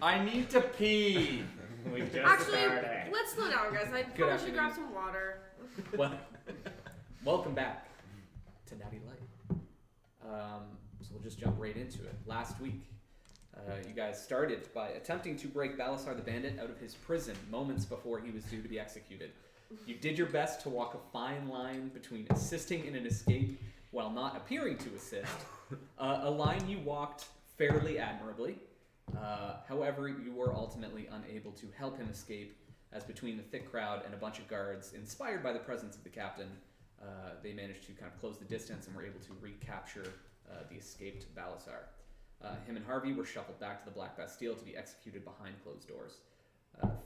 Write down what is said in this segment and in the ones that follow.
I need to pee. We just Actually, started. let's slow down, guys. I probably should grab some water. Well, welcome back to Natty Light. So we'll just jump right into it. Last week, you guys started by attempting to break Balasar the Bandit out of his prison moments before he was due to be executed. You did your best to walk a fine line between assisting in an escape while not appearing to assist, a line you walked fairly admirably. However, you were ultimately unable to help him escape, as between the thick crowd and a bunch of guards, inspired by the presence of the captain, they managed to kind of close the distance and were able to recapture the escaped Balasar. Him and Harvey were shuffled back to the Black Bastille to be executed behind closed doors.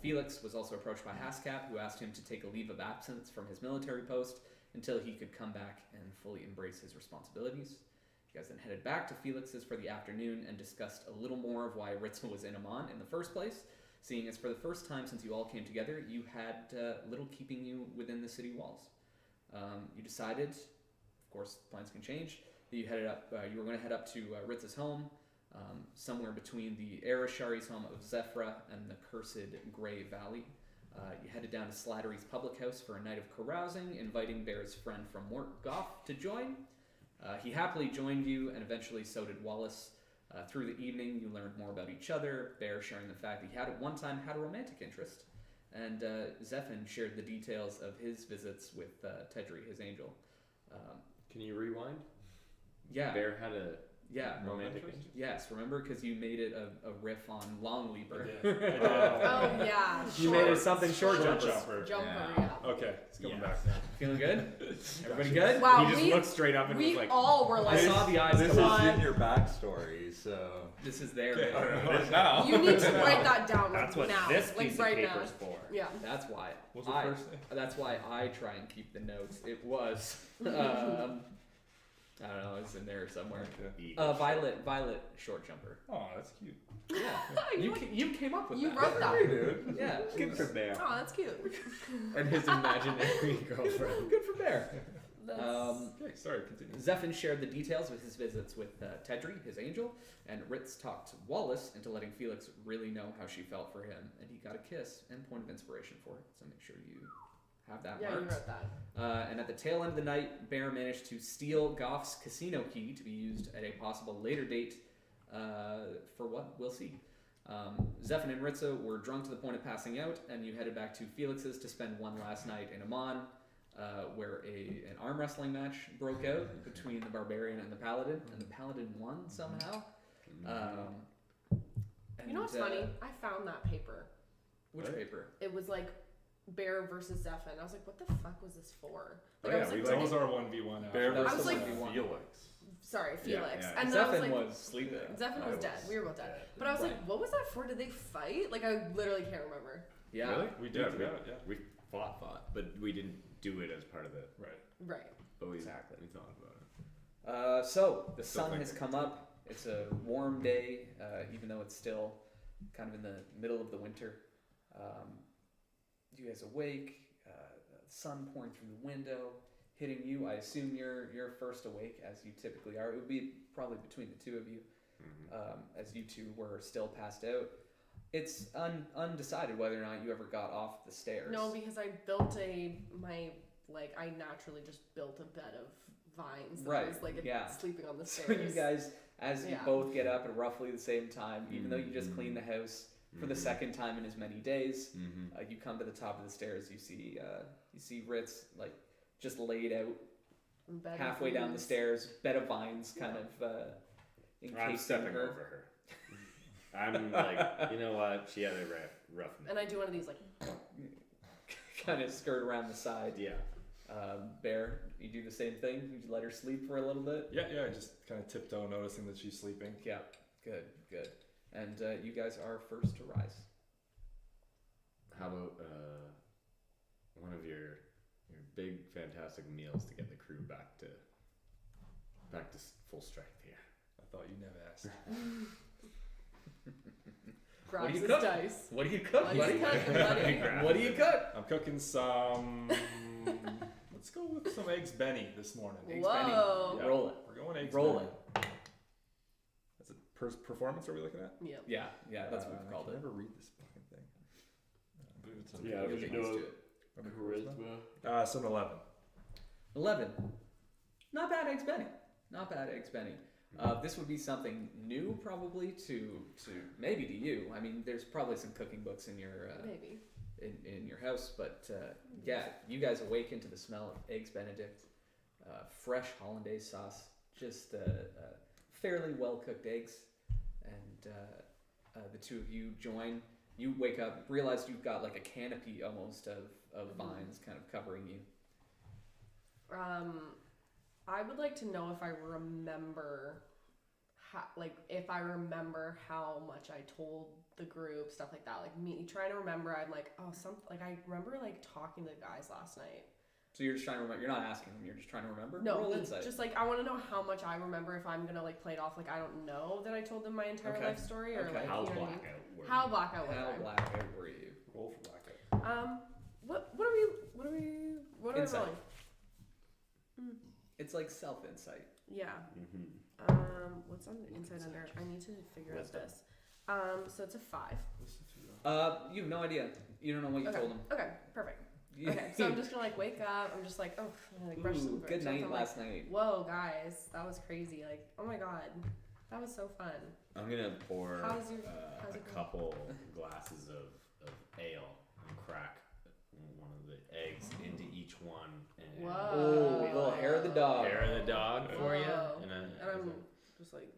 Felix was also approached by Hascap, who asked him to take a leave of absence from his military post until he could come back and fully embrace his responsibilities. You guys then headed back to Felix's for the afternoon and discussed a little more of why Ritza was in Amman in the first place, seeing as for the first time since you all came together, you had little keeping you within the city walls. You decided, of course, plans can change, that you were going to head up to Ritza's home, somewhere between the Arashari's home of Zephra and the cursed Grey Valley. You headed down to Slattery's public house for a night of carousing, inviting Bear's friend from work, Goff, to join. He happily joined you, and eventually so did Wallace. Through the evening, you learned more about each other, Bear sharing the fact that he had at one time had a romantic interest, and Zephin shared the details of his visits with Tedri, his angel. Can you rewind? Yeah. Bear had a romantic interest? Yes, remember? Because you made it a riff on Long Leaper. Oh, yeah. You made it something short jumper. Jumper, Yeah. yeah. Okay, it's coming back now. Feeling good? Everybody good? Wow, He just looked straight up and was we like, all were I like, saw the eyes This come is on. in your backstory, so. This is there. Okay, man. it is now. you need to write that down That's what now. this like piece right of now. paper's for. Yeah. That's why. What was the first thing? That's why I try and keep the notes. It was. I don't know. It's in there somewhere. Okay. Violet short jumper. Oh, that's cute. Yeah. you came up with You that. wrote that. Hey, dude. Yeah. Good for Bear. Oh, that's cute. And his imaginary girlfriend. Good for Bear. Okay, sorry, continue. Zephin shared the details of his visits with Tedri, his angel, and Ritz talked Wallace into letting Felix really know how she felt for him, and he got a kiss and point of inspiration for it. So make sure you have that Yeah, marked. you wrote that. And at the tail end of the night, Bear managed to steal Goff's casino key to be used at a possible later date for what we'll see. Zephin and Ritza were drunk to the point of passing out, and you headed back to Felix's to spend one last night in Amman, where an arm wrestling match broke out between the Barbarian and the Paladin, and the Paladin won somehow. You know what's funny? I found that paper. Which paper? It was like Bear versus Zephin. I was like, what the fuck was this for? Oh, Like, I yeah, was like, that was our 1v1. Bear That was I was the like- 1v1. Felix. sorry, Felix. yeah. And then I was Zephin like, was sleeping. Zephin I was dead. was We were both dead. dead. But I was Right. like, what was that for? Did they fight? Like, I literally can't remember. Yeah. Really? We did Yeah, that, yeah. We fought, but we didn't do it as part of it. Right. Right. But we Exactly. we thought about it. So the Still sun has thinking. come up. It's a warm day, even though it's still kind of in the middle of the winter. You guys awake? Sun pouring through the window, hitting you. I assume you're first awake, as you typically are. It would be probably between the two of you, as you two were still passed out. It's undecided whether or not you ever got off the stairs. No, because I built I naturally just built a bed of vines. That Right, was like yeah. sleeping on the So stairs. you guys, as you Yeah. both get up at roughly the same time, even though you just cleaned the house for the Mhm. second time in as many days, Mm-hmm. you come to the top of the stairs. You see Ritz like just laid out Bed of halfway down the vines. stairs, bed of vines, kind of I'm encasing stepping her. over her. I'm like, you know what? She had a rough night. And I do one of these like, Kind of skirt around the side. Yeah. Bear, you do the same thing. You let her sleep for a little bit. Yeah, I just kind of tiptoe, noticing that she's sleeping. Yeah, good. And you guys are first to rise. How about one of your big fantastic meals to get the crew back to full strength here? I thought you never asked. grabs you his cook? dice. What do you cook, What buddy? do you cook, buddy? What do you cook? I'm cooking some. Let's go with some eggs Benny this morning. Eggs Whoa. Benny. Yeah. Roll it. We're going eggs Roll Benny. it. That's a performance are we looking at? Yep. Yeah, that's what we've I called can it. never read this fucking thing. I believe it's Yeah, You'll we get should do used it. to it. Charisma. So an 11. 11. Not bad, Eggs Benny. Not bad, Eggs Benny. This would be something new, probably to maybe to you. I mean, there's probably some cooking books in your Maybe. in your house, but yeah, you guys awaken to the smell of eggs Benedict, fresh hollandaise sauce, just fairly well cooked eggs, and the two of you join. You wake up, realize you've got like a canopy almost of vines kind of covering you. I would like to know if I remember how much I told the group, stuff like that. Like me trying to remember, I'm like, I remember like talking to the guys last night. So you're just trying to remember. You're not asking them. You're just trying to remember. No, Roll me, insight. just like I want to know how much I remember. If I'm gonna like play it off like I don't know that I told them my entire Okay. life story, or Okay. like How you know what I blackout mean? were How you? blackout was How I? blackout were you? Roll for blackout. What are we Insight. rolling? It's like self insight. Yeah. Mm-hmm. What's on the inside under? I need to figure Wisdom. out this. So it's a 5. Listen to that. You have no idea. You don't know what you Okay. told them. Okay, perfect. Okay, so I'm just gonna like wake up. I'm just like, oh, I'm gonna, like brush some. Good night I'm last like, night. whoa, guys, that was crazy. Like, oh my god, that was so fun. I'm gonna pour how's it a going? couple glasses of ale and crack one of the eggs into each one. And Whoa. Oh, little hair of the dog. Hair of the dog for you. Whoa. And, And I'm just like,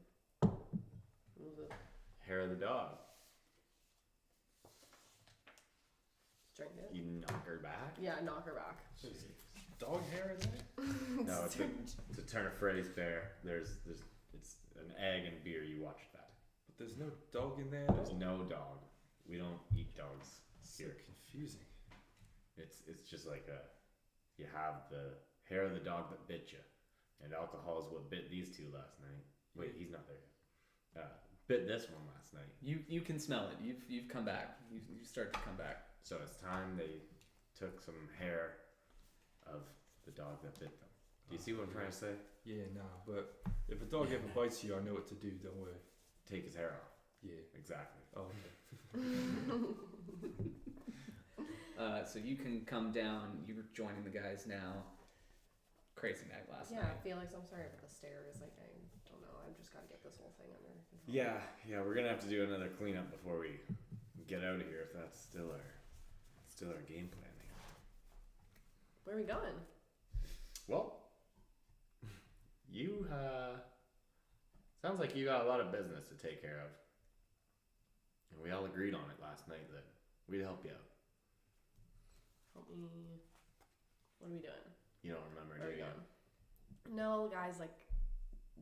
hair of the dog. drink it. You knock her back. Yeah, knock her back. Dog hair in there? No, to turn a phrase there. There's it's an egg and beer. You watch that. But there's no dog in there. There's no dog. We don't eat dogs So here. confusing. It's just like you have the hair of the dog that bit you, and alcohol is what bit these two last night. Wait, he's not there yet. Bit this one last night. You can smell it. You've come back. You start to come back. So it's time they took some hair of the dog that bit them. Do you see what I'm trying to say? Yeah, nah, but if a dog ever bites you, I know what to do, don't worry. Take his hair off. Yeah. Exactly. Oh, okay. So you can come down. You're joining the guys now. Crazy night last Yeah, night. Felix, I'm sorry about the stairs. Like, I don't know. I've just got to get this whole thing under control. Yeah, we're gonna have to do another cleanup before we get out of here. If that's still our game plan here. Where are we going? Well, you sounds like you got a lot of business to take care of, and we all agreed on it last night that we'd help you out. Help me. What are we doing? You don't remember, Where are do we you? going? No, guys, like,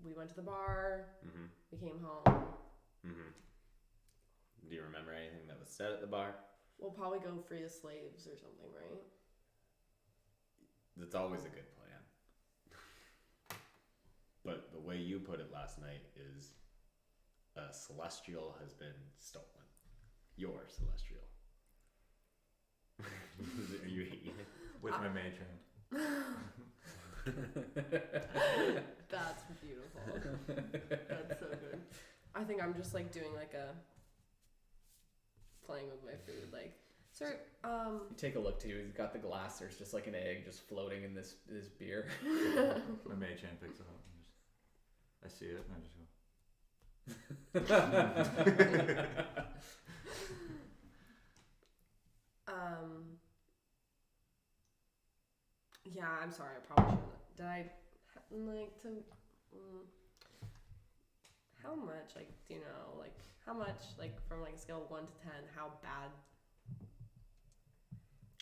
we went to the bar. Mm-hmm. We came home. Mm-hmm. Do you remember anything that was said at the bar? We'll probably go free the slaves or something, right? That's always a good plan. But the way you put it last night is a celestial has been stolen. Your celestial. Are you eating it? with my mage hand. That's beautiful. That's so good. I think I'm just like doing like a playing with my food, like, sir, You take a look too. He's got the glass. There's just like an egg just floating in this beer. My mage hand picks it up and just, I see it and I just go. Yeah, I'm sorry. I probably shouldn't. Did I like to? How much? Like, do you know? Like, how much? Like, from like a scale of 1 to 10, how bad?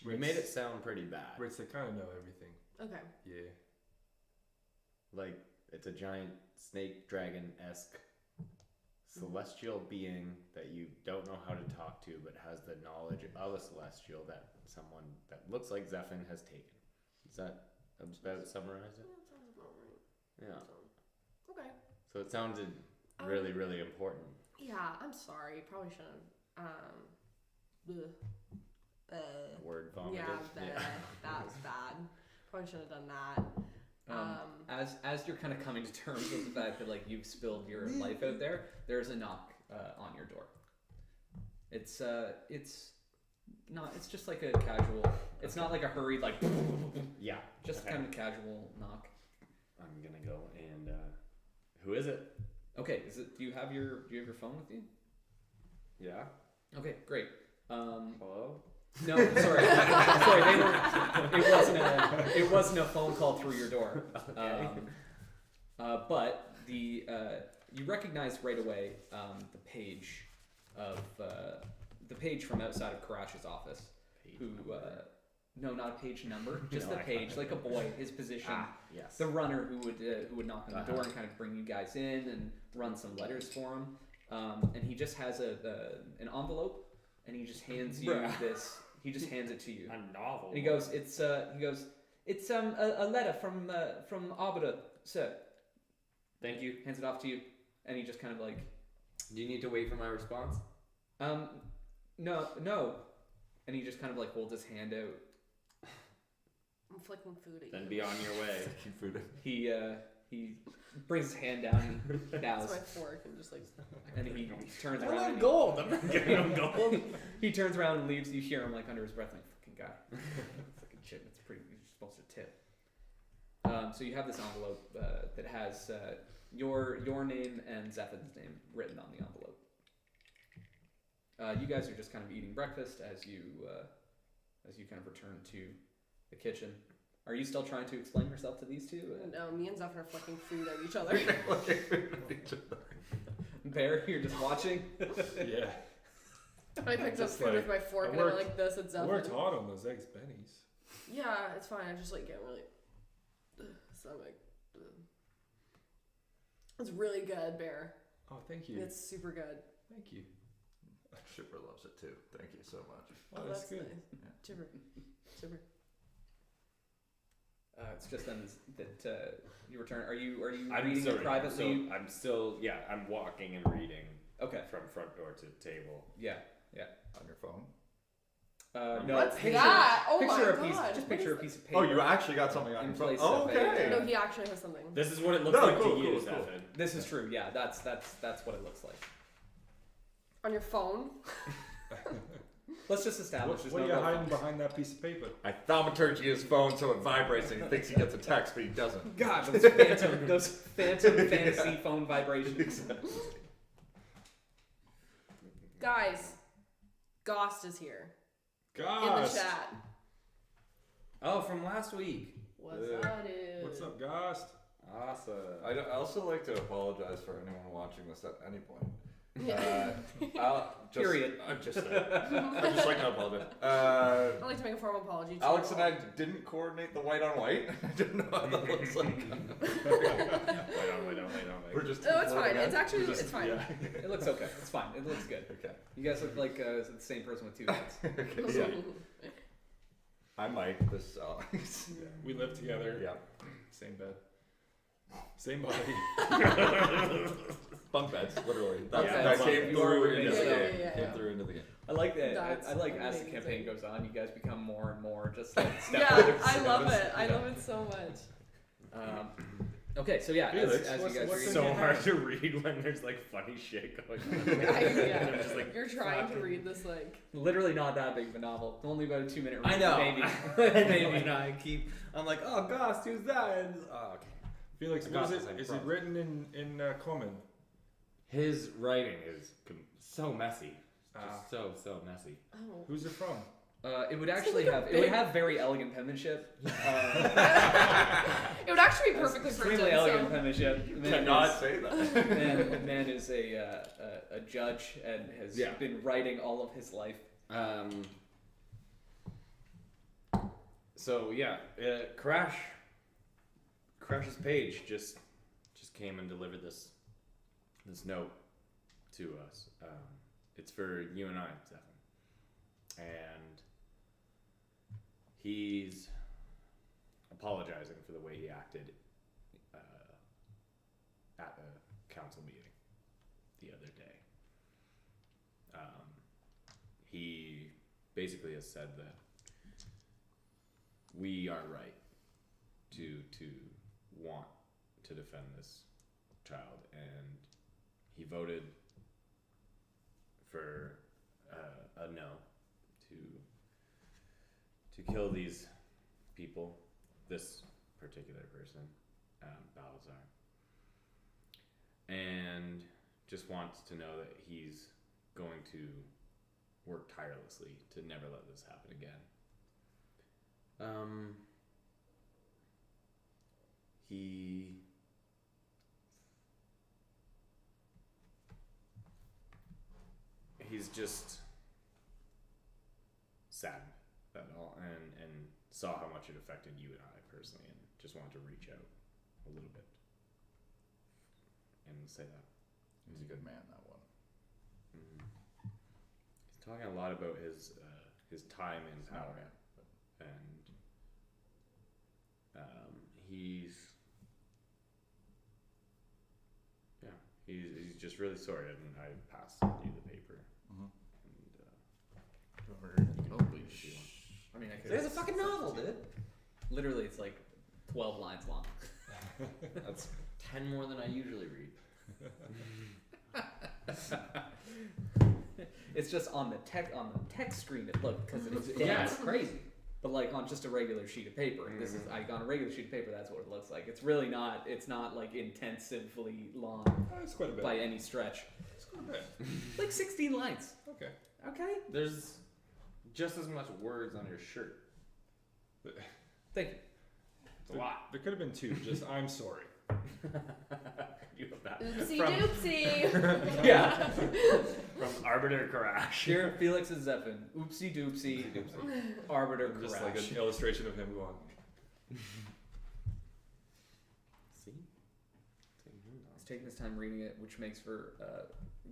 We made it sound pretty bad. Ritz, they kind of know everything. Okay. Yeah. Like, it's a giant snake dragon-esque celestial being that you don't know how to talk to, but has the knowledge of a celestial that someone that looks like Zephin has taken. Does that about summarize it? Yeah, that sounds about right. Yeah. So, okay. So it sounded really, really important. Yeah, I'm sorry. Probably shouldn't have. Word vomited. Yeah, that was bad. Probably shouldn't have done that. As you're kind of coming to terms with the fact that like you've spilled your life out there, there's a knock on your door. It's just like a casual. It's not like a hurried like. Yeah. Just okay. kind of casual knock. I'm gonna go and who is it? Okay, do you have your phone with you? Yeah. Okay, great. Hello. No, sorry. Sorry, it wasn't a phone call through your door. Okay. But you recognize right away the page from outside of Karash's office. No, not a page number, just the page, like a boy, his position. Yes. The runner who would knock on the door and kind of bring you guys in and run some letters for him. And he just has an envelope, and he just hands you this. He just hands it to you. A novel. And he goes, it's a letter from Arbiter, sir. Thank you. Hands it off to you, and he just kind of like. Do you need to wait for my response? No. And he just kind of like holds his hand out. I'm flicking food at Then you. be on your way. He brings his hand down and bows. That's my fork and just like. And he turns I around. want And gold. I'm not giving him gold. he turns around and leaves. You hear him like under his breath, like fucking guy, fucking shit. It's pretty. You're supposed to tip. So you have this envelope that has your name and Zephin's name written on the envelope. You guys are just kind of eating breakfast as you kind of return to the kitchen. Are you still trying to explain yourself to these two? No, me and Zephyr are flicking food at each other. Bear, you're just watching. Yeah. I picked up Just food with my fork and I went like this at I Zephyr. worked hard on those eggs bennies. Yeah, it's fine. I just like get really stomach. It's really good, Bear. Oh, thank you. It's super good. Thank you. Shipper loves it too. Thank you so much. Oh, that's good. Nice. Super. Super. It's just then that you return. Are you I'm reading sorry, it privately? I'm still I'm walking and reading Okay. from front door to table. Yeah. On your phone? No. What's picture, that? Oh picture my a piece. God, Just what picture a is piece of paper. Oh, you actually got something on In your phone? place Oh, of okay. No, he actually has something. This is what it looks No, like cool, to you, cool. Zephyr. This is true. Yeah, that's what it looks like. On your phone? Let's just establish. What are you hiding behind that piece of paper? I thaumaturgy his phone so it vibrates and he thinks he gets a text, but he doesn't. God, those phantom fantasy phone vibrations. Guys, Gost is here. Gosh. In the chat. Oh, from last week. What's Yeah. up, dude? What's up, Gost? Awesome. I also like to apologize for anyone watching this at any point. Yeah. Period. I'd just like to apologize. I'd like to make a formal apology to Alex you and all. I didn't coordinate the white on white. I didn't know how that looks like. Wait on. We're just. No, it's fine. floating It's out. actually, We're just- it's fine. Yeah. It looks okay. It's fine. It looks good. Okay. You guys look like the same person with two heads. Okay. Yeah. I'm Mike. This is Alex. We live together. Yeah. Same bed. Same body. Bunk beds, literally. Okay. That came You are through where into it the is. game. Yeah. Came through into the game. I like that. That's I like as the amazing. campaign goes on, you guys become more and more just like Yeah, stepbrothers. I love it. I love it so much. Okay, so yeah, Felix, as you what's guys in are So your hard hand? to read when there's like funny shit going on. Yeah. I'm just like, You're trying to read this like. literally not that big of a novel. Only about a 2-minute read. I know. Maybe. Maybe. I'm like, oh gosh, who's that? And, oh, okay. Felix, I what got is this, it? I Is it promise. written in common? His writing is so messy. Ah. Just so messy. Oh. Who's it from? It would actually like a have it would big- have very elegant penmanship. It would actually be perfectly Extremely printed. elegant So. penmanship. You Man cannot is- say that. Man is a judge and has Yeah. been writing all of his life. So yeah, Crash's page just came and delivered this note to us. It's for you and I, Zephyr. And he's apologizing for the way he acted at the council meeting the other day. He basically has said that we are right to want to defend this child, and he voted for a no to kill these people, this particular person, Balazar, and just wants to know that he's going to work tirelessly to never let this happen again. He's just saddened that all, and saw how much it affected you and I personally, and just wanted to reach out a little bit and say that. He's a good man, that one. He's talking a lot about his time in power, and he's just really sorry, and I passed you the paper. Holy shit. I mean, I could. There's a fucking novel, dude. Literally, it's like 12 lines long. That's 10 more than I usually read. It's just on the text screen. It looked because it's it's crazy. But like on just a regular sheet of paper, and this is like on a regular sheet of paper. That's what it looks like. It's really not. It's not like intensively long It's quite a bit. by any stretch. It's quite a bit. Like 16 lines. Okay. Okay. There's just as much words on your shirt. Thank you. It's a lot. There could have been 2. Just I'm sorry. You have that. Oopsie From- doopsie. Yeah. From Arbiter Crash. Here, Felix and Zephin. Oopsie doopsie. Arbiter Just crash. like an illustration of him going. See? He's taking his time reading it, which makes for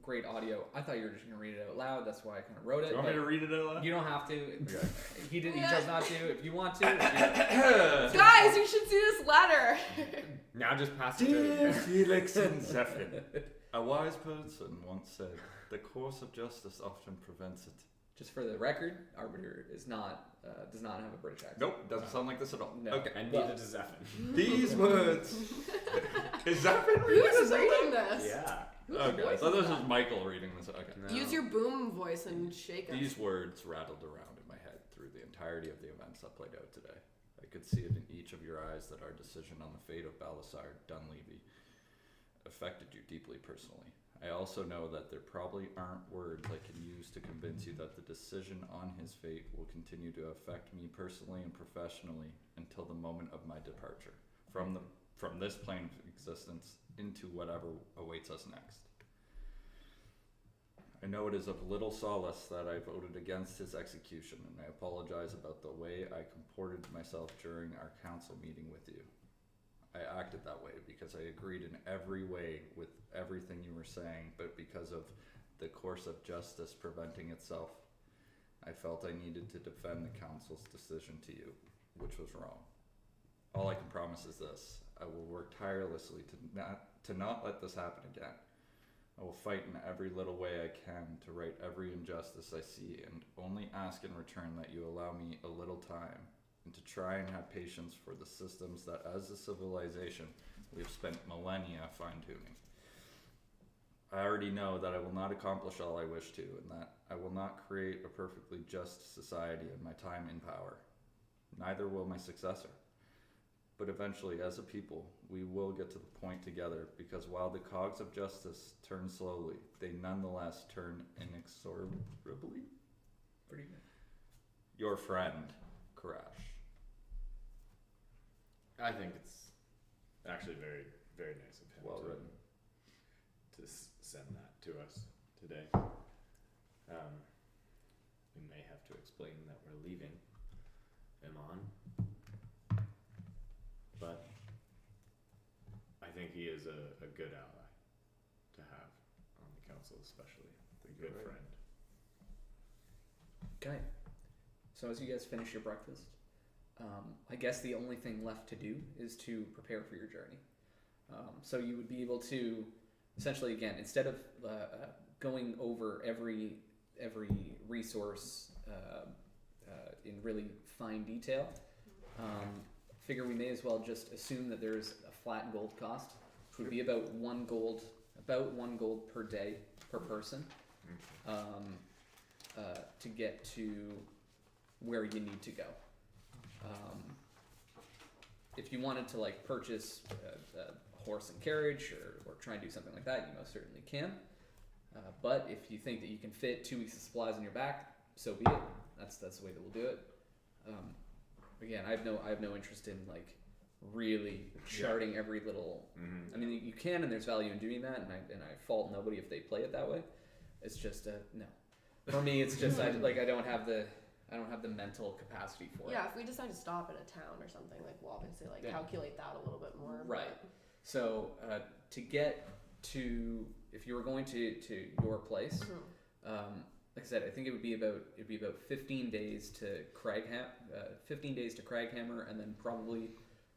great audio. I thought you were just gonna read it out loud. That's why I kind of wrote it. Do you want me but to read it out loud? You don't have to. Okay. He didn't. He chose not to. If you want to. Guys, you should see this letter. Now just pass it Dear to Felix and Zephyr, a wise person once said, "The course of justice often prevents it." Just for the record, Arbiter is not does not have a British accent. Nope, doesn't sound like this at all. No. Okay. And Well- neither does Zephin. These words. Is Zephyr reading Who's this out reading loud? this? Yeah. Whose Okay, voice so is this that? is Michael reading this. Okay. No. Use your boom voice and shake us. These words rattled around in my head through the entirety of the events that played out today. I could see it in each of your eyes that our decision on the fate of Balazar Dunleavy affected you deeply personally. I also know that there probably aren't words I can use to convince you that the decision on his fate will continue to affect me personally and professionally until the moment of my departure from this plane of existence into whatever awaits us next. I know it is of little solace that I voted against his execution, and I apologize about the way I comported myself during our council meeting with you. I acted that way because I agreed in every way with everything you were saying, but because of the course of justice preventing itself, I felt I needed to defend the council's decision to you, which was wrong. All I can promise is this: I will work tirelessly to not let this happen again. I will fight in every little way I can to right every injustice I see, and only ask in return that you allow me a little time and to try and have patience for the systems that as a civilization we have spent millennia fine-tuning. I already know that I will not accomplish all I wish to, and that I will not create a perfectly just society in my time in power. Neither will my successor. But eventually, as a people, we will get to the point together, because while the cogs of justice turn slowly, they nonetheless turn inexorably. Pretty good. Your friend, Karash. I think it's actually very, very nice of him Well to, written. to send that to us today. We may have to explain that we're leaving Iman, but I think he is a good ally to have on the council, especially a good Right. friend. Okay. So as you guys finish your breakfast, I guess the only thing left to do is to prepare for your journey. So you would be able to, essentially, again, instead of going over every resource in really fine detail, figure we may as well just assume that there's a flat gold cost, which would be about 1 gold per day per person, to get to where you need to go. If you wanted to like purchase a horse and carriage or try and do something like that, you most certainly can. But if you think that you can fit 2 weeks of supplies on your back, so be it. That's the way that we'll do it. Again, I have no interest in like really charting every little. I mean, you can, and there's value in doing that, and I fault nobody if they play it that way. It's just no. For me, it's just I don't have the mental capacity for it. Yeah, if we decide to stop at a town or something, like we'll obviously like calculate that a little bit more. Right. So to get to, if you were going to your place, like I said, I think it'd be about 15 days to Craghammer, and then probably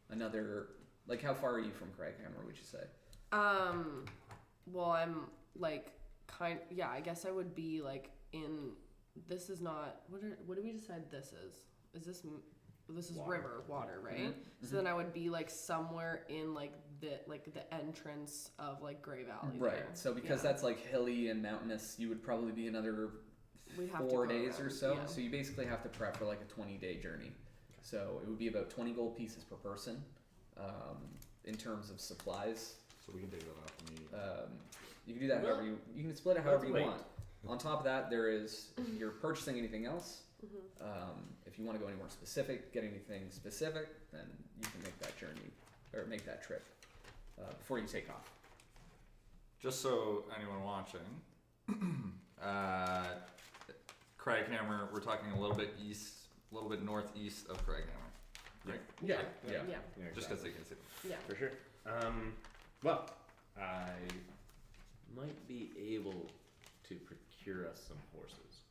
another. Like, how far are you from Craghammer? Would you say? Well, I'm like I guess I would be like in. This is not what did we decide this is? Is this is water, right? Mm-hmm. So then I would be like somewhere in like the entrance of like Grey Valley. Right. There. So because that's like hilly and mountainous, you would probably be another We'd have 4 to go days or around, so. yeah. So you basically have to prep for like a 20-day journey. So it would be about 20 gold pieces per person, in terms of supplies. So we can take that off me. You can do that however you can split it however you Wait. want. On top of that, you're purchasing anything else. If you want to go any more specific, get anything specific, then you can make that journey or make that trip before you take off. Just so anyone watching, Craghammer, we're talking a little bit northeast of Craghammer. Right? Yeah. Just because they can see. Yeah. For sure. Well, I might be able to procure us some horses.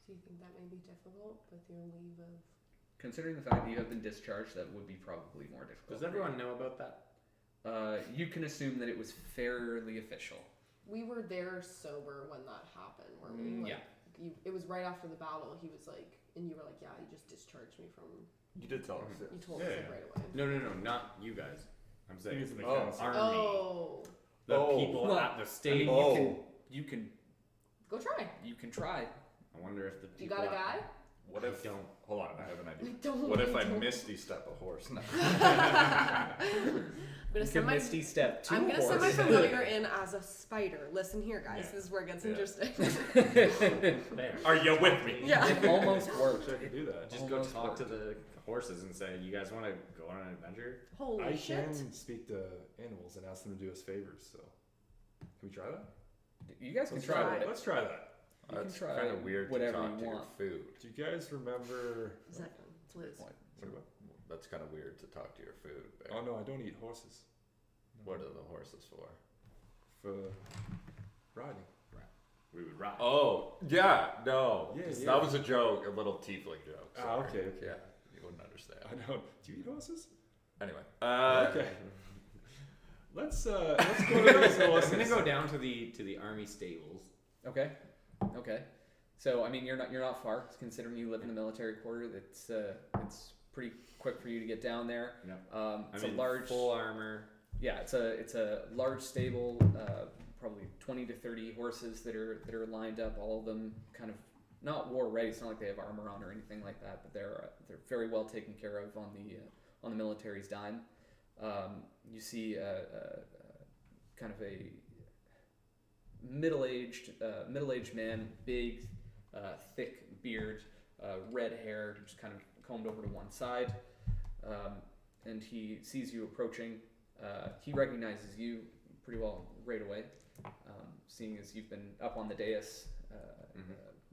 Do you think that may be difficult with your leave of? Considering the fact that you have been discharged, that would be probably more difficult. Does everyone know about that? You can assume that it was fairly official. We were there sober when that happened, weren't we? Like, it was right after the battle. He was like, and you were like, yeah, he just discharged me from. You did tell us. You told us like right away. No, not you guys. I'm saying He's the the council. army. Oh, The people at the state. You can go try. You can try. I wonder if the You people got a at- guy? What if? don't. Hold on, I have an idea. Don't. What if I misty step a horse? No. I'm gonna send my. Misty step 2 I'm gonna send my horse. familiar in as a spider. Listen here, guys. Yeah. This is where it gets Yeah. interesting. There. Are you with me? Yeah. It almost worked. I could do that. Just go Almost talk to worked. the horses and say, "You guys want to go on an adventure?" Holy I shit. can speak to animals and ask them to do us favors, so can we try that? You guys can Let's try try it. Let's try that. You can It's try kind of weird to whatever talk you to your want. food. Do you guys remember? It's Liz. What about? That's kind of weird to talk to your food. Bear. Oh no, I don't eat horses. What are the horses for? For riding. We would ride. Oh, yeah, no. Yeah, yeah. That was a joke, a little tiefling joke. Ah, sorry. okay. Yeah, you wouldn't understand. I don't. Do you eat horses? Anyway. Okay. Let's go to these horses. I'm gonna go down to the army stables. Okay. So I mean, you're not far. Considering you live in the military quarter, it's pretty quick for you to get down there. No. It's I'm a in large full armor. Yeah, it's a large stable, probably 20 to 30 horses that are lined up. All of them kind of not war ready. It's not like they have armor on or anything like that, but they're very well taken care of on the military's dime. You see kind of a middle-aged man, big, thick beard, red hair, just kind of combed over to one side, and he sees you approaching. He recognizes you pretty well right away, seeing as you've been up on the dais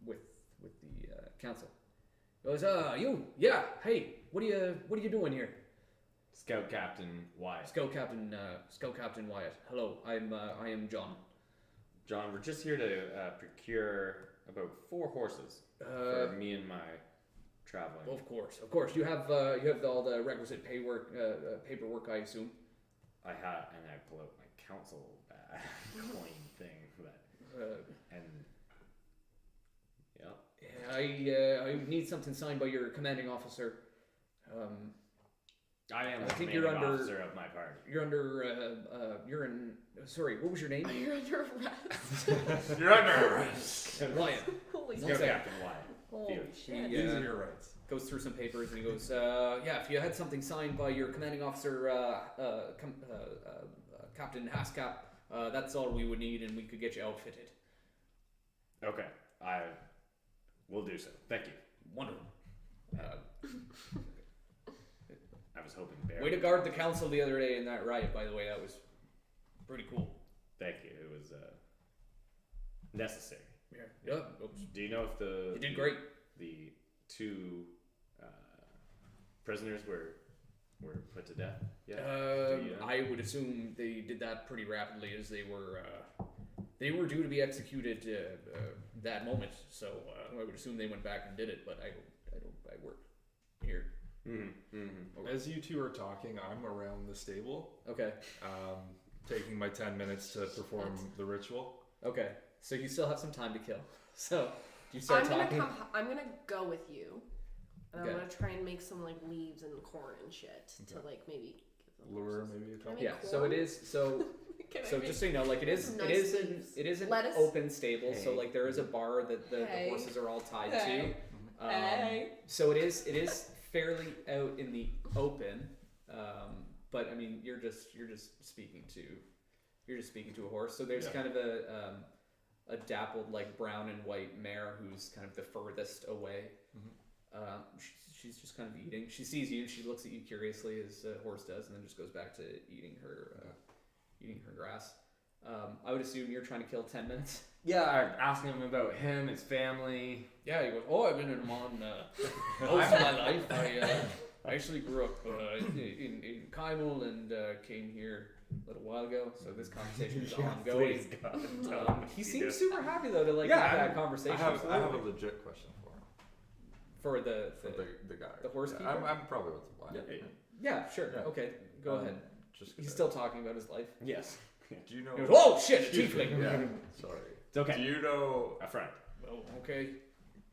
with the council. He goes, you, yeah, hey, what are you doing here? Scout Captain Wyatt. Scout Captain Wyatt. Hello, I am John. John, we're just here to procure about 4 horses for me and my traveling. Of course. You have all the requisite paperwork, I assume. I had, and I pull out my council coin thing for that. And yeah. I need something signed by your commanding officer. I am I the think commanding you're under- officer of my party. You're under. You're in. Sorry, what was your name? You're under arrest. You're under arrest. Wyatt. Holy One You're shit. second. Captain Wyatt. Holy Dude. shit. These Yeah. are your rights. Goes through some papers and he goes, yeah, if you had something signed by your commanding officer, Captain Haskap, that's all we would need, and we could get you outfitted. Okay, I will do so. Thank you. Wonderful. I was hoping Bear. Way to guard the council the other day in that riot, by the way. That was pretty cool. Thank you. It was necessary. Yeah. Oops. Do you know if the You did great. the two prisoners were put to death? Yeah. Do you know? I would assume they did that pretty rapidly, as they were due to be executed that moment. So I would assume they went back and did it, but I work here. Mm-hmm. As you two are talking, I'm around the stable, Okay. taking my 10 minutes to perform the ritual. Okay. So you still have some time to kill. So do you start I'm gonna talking? I'm gonna go with you, and Okay. I'm gonna try and make some like leaves and corn and shit to Okay. like maybe give them Lure horses. maybe a Can I couple. make Yeah. So corn? it is. So Can I so make- just so you know, like it is Some it nice is leaves. an Lettuce? open stable. So Hay. like there is a bar that the Hay. horses are all tied Hay. to. Hey. So it is fairly out in the open. But I mean, you're just speaking to a horse. So there's Yeah. kind of a dappled like brown and white mare who's kind of the furthest away. She's just kind of eating. She sees you. She looks at you curiously, as a horse does, and then just goes back to eating her grass. I would assume you're trying to kill 10 minutes. Yeah, I'm asking him about him, his family. Yeah, he goes, oh, I've been in Amman most of my life. I actually grew up in Kaimul and came here a little while ago, so this conversation is ongoing. Please God, He seems super happy, though, to like Yeah, have I'm- that conversation. I have a Absolutely. legit question for him. For the The guy. the horse Yeah, keeper? I'm probably with the Yeah. Wyatt. yeah, sure. Yeah. Okay, go ahead. Just He's 'cause still talking about his life. Yes. Do you know? He goes, oh, shit, tiefling. Yeah. Sorry. It's okay. Do you know? A friend. Oh, okay.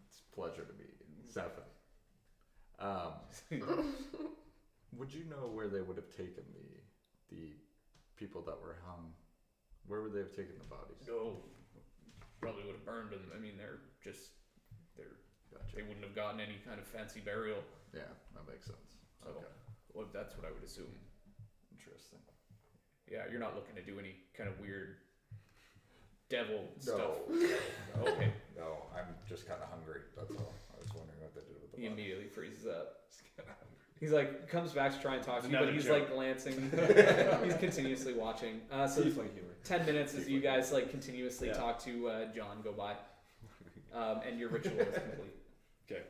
It's a pleasure to meet you, Zephyr. Would you know where they would have taken the people that were hung? Where would they have taken the bodies? No, probably would have burned them. I mean, they Gotcha. wouldn't have gotten any kind of fancy burial. Yeah, that makes sense. So, Okay. well, that's what I would assume. Interesting. Yeah, you're not looking to do any kind of weird devil No. stuff. No. Okay. No, I'm just kind of hungry. That's all. I was wondering what they did with the He body. immediately freezes up. He's like, comes back to try and talk to you, Another but he's joke. like glancing. He's continuously watching. So Tiefling humor. 10 minutes as you guys like continuously Yeah. talk to John go by, and your ritual is complete. Okay.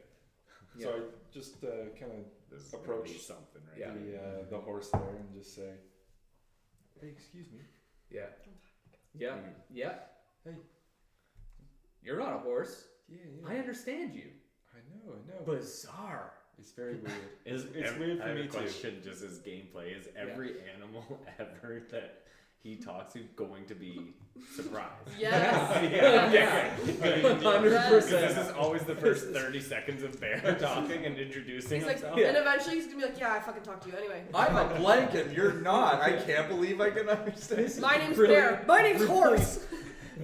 Yeah. So I just kind of This is Approach. gonna be something, right? Yeah. the horse there and just say, "Hey, excuse me." Yeah. Yeah. Mhm. Yeah. Hey. You're not a horse. Yeah, I understand you. I know. Bizarre. It's very weird. Is It's weird for I have me a too. question, just as gameplay. Is every animal ever that he talks to going to be surprised? Yes. Yeah. Yes. 'Cause this is always the first 30 seconds of Bear talking and introducing He's like, himself. and eventually he's gonna be like, yeah, I fucking talk to you anyway. I'm a blanket. You're not. I can't believe I can understand. My name's Really- Bear. My name's Horse.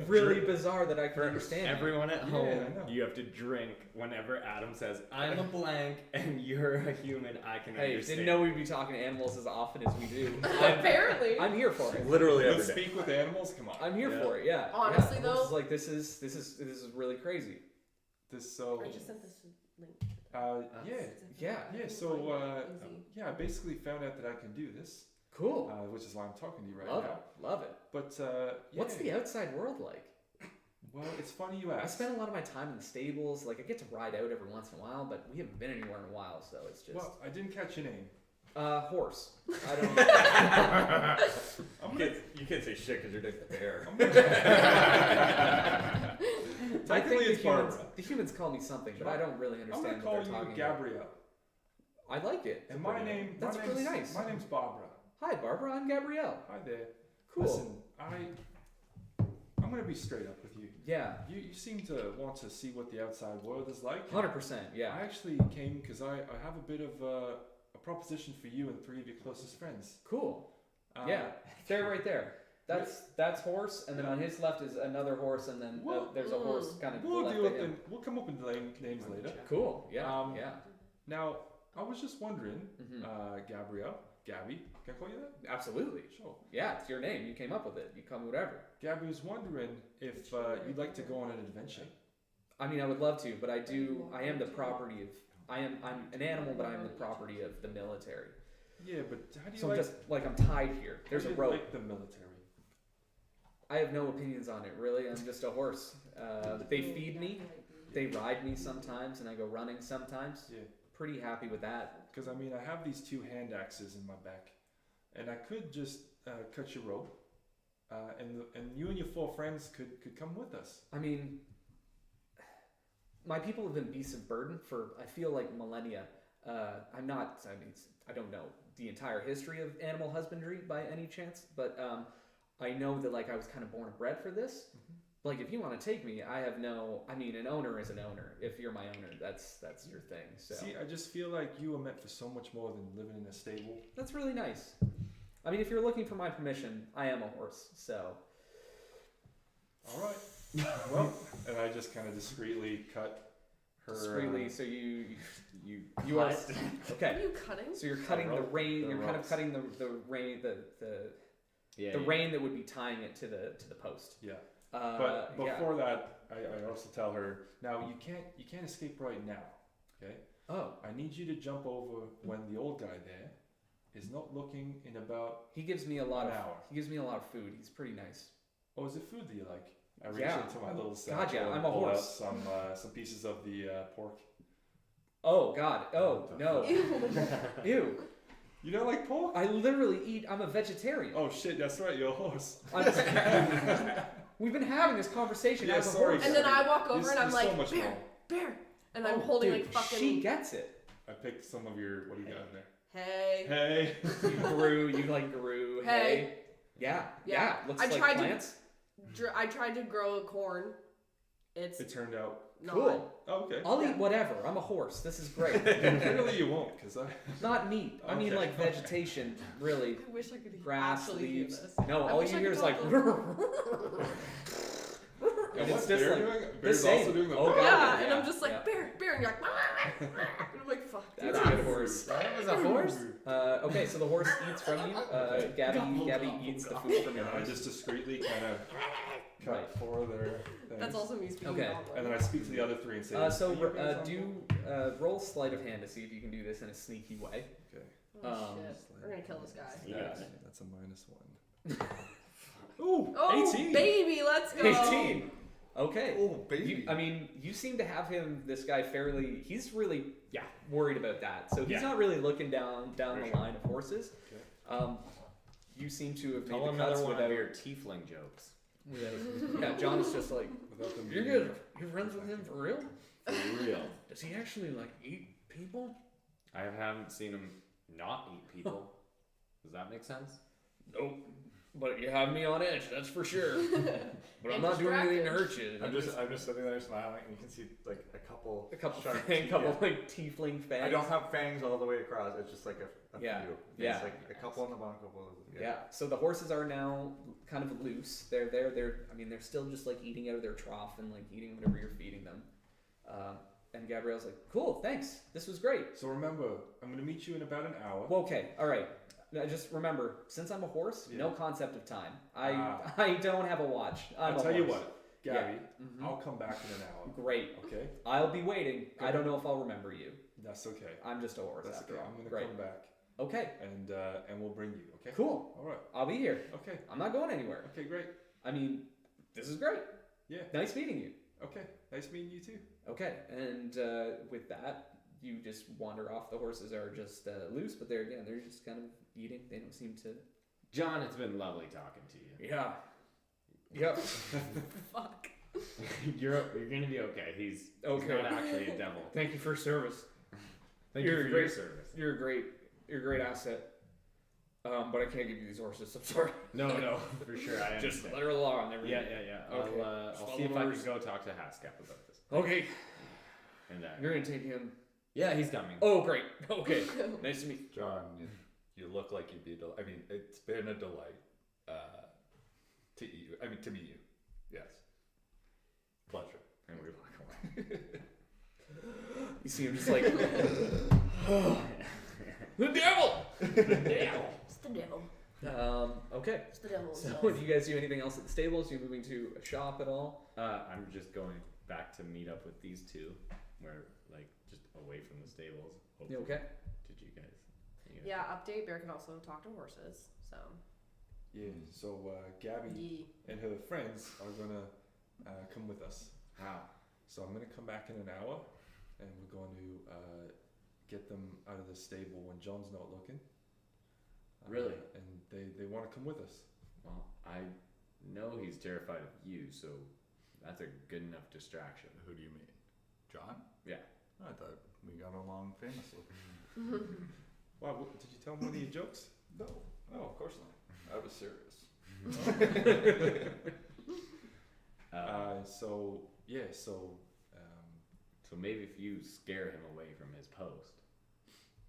Really bizarre that I can understand. you. Everyone at Yeah, home, I know. you have to drink whenever Adam says, I'm a blank and you're a human, I can Hey, understand. didn't know we'd be talking to animals as often as we do. Apparently. I'm here for it. Literally Let's every day. speak with animals. Come on. I'm here Yeah. for it. Yeah. Honestly, yeah. though- this is like this is really crazy. This so. I just sent this link. Yeah. Yeah. So yeah, I basically found out that I can do this, Cool. which is why I'm talking to you right Love now. it. Love it. But What's yeah. the outside world like? Well, it's funny you I ask. spend a lot of my time in the stables. Like I get to ride out every once in a while, but we haven't been anywhere in a while, so it's just Well, I didn't catch your name. horse. I don't. I'm gonna, You can't say shit because you're Dick the Bear. I Technically, think it's Barbara. the humans call me something, but I don't really I'm understand gonna what call they're you talking about. Gabrielle. I like it. And my name. That's my really name's, nice. My name's Barbara. Hi, Barbara. I'm Gabrielle. Hi there. Cool. Listen, I'm gonna be straight up with you. Yeah. You seem to want to see what the outside world is like. 100%. Yeah. I actually came because I have a bit of a proposition for you and 3 of your closest friends. Cool. Yeah, they're right there. That's horse, and then on his left is another horse, and then there's a horse kind of. We'll left deal of with him. them. We'll come up with names later. Cool. Yeah. Yeah. Now, I was just wondering, Mhm. Gabby, can I call you that? Absolutely. Sure. Yeah, it's your name. You came up with it. You come whatever. Gabby was wondering if you'd like to go on an adventure. I mean, I would love to, but I am the property of. I'm an animal, but I am the property of the military. Yeah, but how do you So like? I'm just like I'm tied here. There's how a do you rope. like the military. I have no opinions on it, really. I'm just a horse. They feed me, they ride me sometimes, and I go running sometimes. Yeah. Pretty happy with that. Because I mean, I have these 2 hand axes in my back, and I could just cut your rope, and you and your 4 friends could come with us. I mean, my people have been beasts of burden for I feel like millennia. I'm not. I mean, I don't know the entire history of animal husbandry by any chance, but I know that like I was kind of born and bred for this. Like if you want to take me, I have no. I mean, an owner is an owner. If you're my owner, that's your thing. So See, I just feel like you were meant for so much more than living in a stable. that's really nice. I mean, if you're looking for my permission, I am a horse. So All right. Well, and I just kind of discreetly cut her. discreetly, so you are okay. Are you cutting? So you're cutting the rope? rein. The You're kind of ropes. cutting the rein, the Yeah. the rein that would be tying it to the post. Yeah. But yeah. before that, I also tell her now you can't escape right now. Okay. Oh, I need you to jump over when the old guy there is not looking in about he gives me a lot an of hour. he gives me a lot of food. He's pretty nice. Oh, is it food that you like? I reach Yeah. into my little God, satchel yeah, and I'm a pull out horse. some pieces of the pork. Oh God. Oh no. Ew. You don't like pork? I literally eat. I'm a vegetarian. Oh shit, that's right, you're a horse. We've been having this conversation Yeah, as a sorry, horse. And then I walk over There's- and I'm there's so like, much bear, more. bear. And I'm Oh, holding dude, like fucking. She gets it. I picked some of your what do you got in there? Hey. Hey. You grew. You like grew. Hey. Yeah. Yeah. Looks I like tried to- plants. I tried to grow a corn. It's It turned out not. Cool. oh, okay. I'll eat whatever. I'm a horse. This is great. Clearly you won't, because I Not meat. I mean Okay. like vegetation. Really. I wish I could Grass, actually hear leaves. this. No, I all wish you I hear could is like. talk And what's it's just Bear like doing? the Bear's same. also doing the Oh, bear. God. Yeah, and Yeah, I'm just like, yeah. bear, and you're like, and I'm like, fuck. That's a dude. good horse. That was a horse? Okay, so the horse eats from you. Gabby eats the food from your And I horse. just discreetly kind of cut Right. 4 of their things. That's also me speaking Okay. goblin. And then I speak to the other 3 and say, So "Are you guys on do board?" roll sleight of hand to see if you can do this in a sneaky way. Okay. Oh shit. We're gonna kill this guy. Yeah. That's a -1. Ooh, Oh 18. baby, let's go. 18. Okay. Oh, baby. I mean, you seem to have this guy fairly. He's really worried about that. So he's Yeah. not really looking down For the sure. line of horses. Okay. You seem to have Tell made the another cuts one without. of your tiefling jokes. Yeah, John is just like, Without them you're being- good. You're friends with him for real? For real. Does he actually like eat people? I haven't seen him not eat people. Does that make sense? Nope. But you have me on edge, that's for sure. But I'm And not doing anything to distracted. hurt you. I'm just sitting there smiling, and you can see like a couple sharp a teeth. couple like tiefling fangs. I don't have fangs all the way across. It's just like a Yeah, few. yeah. It's like a couple on the bottom, couple. Yeah. So the horses are now kind of loose. They're I mean they're still just like eating out of their trough and like eating whatever you're feeding them. And Gabrielle's like, cool, thanks. This was great. So remember, I'm going to meet you in about an hour. Well, okay, all right. Now just remember, since I'm a horse, Yeah. no concept of time. Ah. I don't have a watch. I'm I'll a tell you horse. what, Gabby, Mhm. I'll come back in an hour. Great. Okay? I'll be waiting. I don't know if I'll remember you. That's okay. I'm just a horse That's after okay. all. I'm going to Great. come back Okay. and we'll bring you, okay? Cool. All right. I'll be here. Okay. I'm not going anywhere. Okay, great. I mean, this is great. Yeah. Nice meeting you. Okay. Nice meeting you too. Okay. And with that, you just wander off. The horses are just loose, but they're just kind of eating. They don't seem to. John, it's been lovely talking to you. Yeah. Yep. Fuck. You're gonna be okay. He's Okay. not actually a devil. Thank you for service. Thank You're you for great. your service. You're a great asset. But I can't give you these horses. I'm sorry. No, for sure. I Just understand. let her along. Yeah. Okay. I'll Just see if I follow can go talk to Haskell about this. Okay. And You're gonna take him. Yeah, he's coming. Oh, great. Okay. Nice to meet you. John, you look like you'd be. I mean, it's been a delight to you. I mean, to meet you. Yes. Pleasure. And we walk away. You see him just like, the devil! It's the devil. Okay. It's the devil. So, do you guys do anything else at the stables? Are you moving to a shop at all? I'm just going back to meet up with these two, where like just away from the stables. You hopefully. okay? Did you guys? Yeah, update. Bear can also talk to horses. So. Yeah. So Gabby Yee. and her friends are gonna come with us. How? So I'm gonna come back in an hour, and we're going to get them out of the stable when John's not looking. Really? And they want to come with us. Well, I know he's terrified of you, so that's a good enough distraction. Who do you mean? John? Yeah. I thought we got along famously. Wow, did you tell him one of your jokes? No, of course not. I was serious. So yeah, So maybe if you scare him away from his post,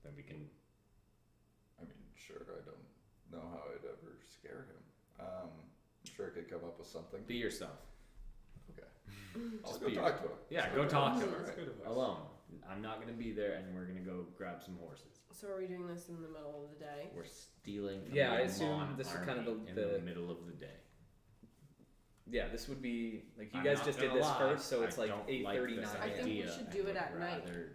then we can. I mean, sure, I don't know how I'd ever scare him. I'm sure I could come up with something. Be yourself. Okay. I'll Just go be talk to him. Yeah, go talk to that's her good advice. alone. I'm not gonna be there, and we're gonna go grab some horses. So are we doing this in the middle of the day? We're stealing. From Yeah, the I assume Amon this is kind of army in the- the middle of the day. Yeah, this would be like you I'm guys not just did gonna this lie, first, so it's I like don't 8:39. this I think we idea should and do it would at night. rather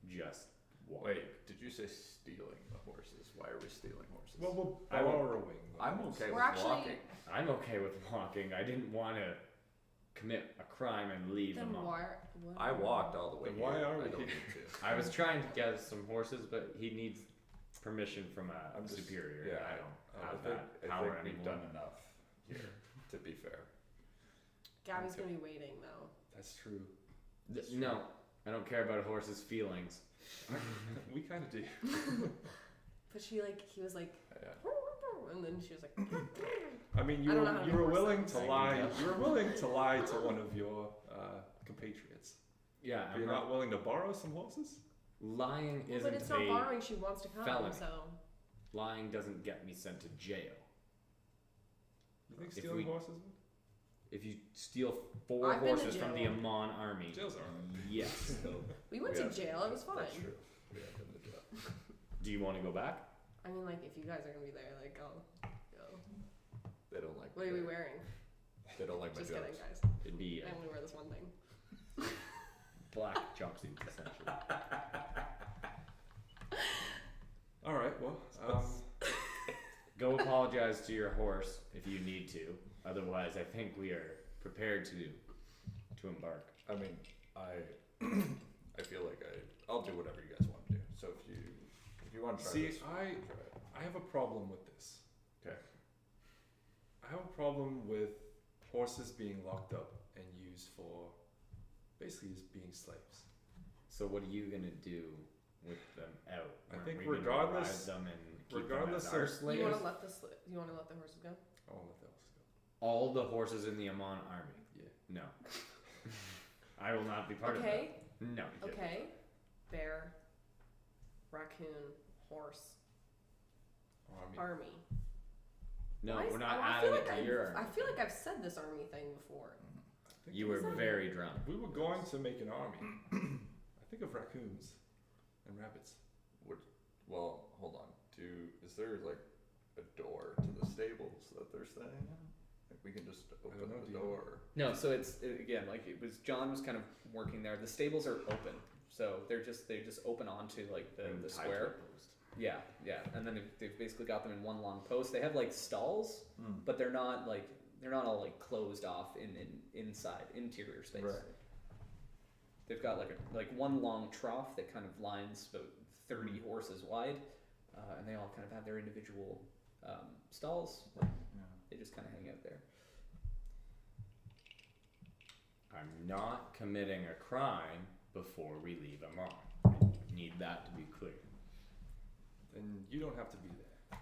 just walk. Wait, did you say stealing the horses? Why are we stealing horses? well, we're I will- borrowing. the I'm horse. okay We're with actually- walking. I'm okay with walking. I didn't want to commit a crime and leave Then them all. why? What? I walked all the way Then why here. are we I don't here? need to. I was trying to get us some horses, but he needs permission from a I'm just- superior. yeah, and I I don't have think, that power I think we've anymore. done enough here, to be fair. Gabby's Okay. gonna be waiting though. That's true. No, I don't care about a horse's feelings. We kind of do. But he was like, Yeah. and then she was like, I mean, I don't know how you to were horse willing sounds. to lie. You were willing to lie to one of your compatriots. Yeah, But I'm you're not not willing to borrow some horses? lying. well, Isn't but it's not a borrowing. She wants to come. felony. So lying doesn't get me sent to jail. You think If stealing we- horses would? If you steal 4 I've been to horses from the jail. Amon army, Jails are. yes. we went Yeah, to jail. It was fine. That's true. We have been to jail. Do you want to go back? I mean, like if you guys are gonna be there, like I'll go. They don't like What my are we jokes. wearing? They don't like my Just jokes. kidding, guys. It'd be I only wear this one thing. black jumpsuits essentially. All right. Well, Go apologize to your horse if you need to. Otherwise, I think we are prepared to embark. I mean, I feel like I'll do whatever you guys want to do. So if you want to try see, this, try it. I have a problem with this. Okay. I have a problem with horses being locked up and used for basically as being slaves. So what are you gonna do with them out? I Aren't think we gonna regardless- ride them and keep regardless them as our of- slaves? You want to let the horses go? I won't let the horses go. All the horses in the Amon army. Yeah. No. I will not be part of that. Okay. No. Okay. Bear, raccoon, horse, army. No, Why is- we're not oh, I adding feel it like to I your I feel like I've said this army thing before. I think You it were was- very drunk. We were going to make an army. I think of raccoons and rabbits. Well, hold on. Is there like a door to the stables that they're staying in? Like we can just open know, do the you know? door. No, so again like it was John was kind of working there. The stables are open, so they just open onto like the And tied to square. a post. Yeah, and then they've basically got them in one long post. They have like stalls, but they're not all like closed off in inside interior space. Right. They've got like one long trough that kind of lines about 30 horses wide, and they all kind of have their individual stalls. Yeah. They just kind of hang out there. I'm not committing a crime before we leave Amon. I need that to be clear. Then you don't have to be there.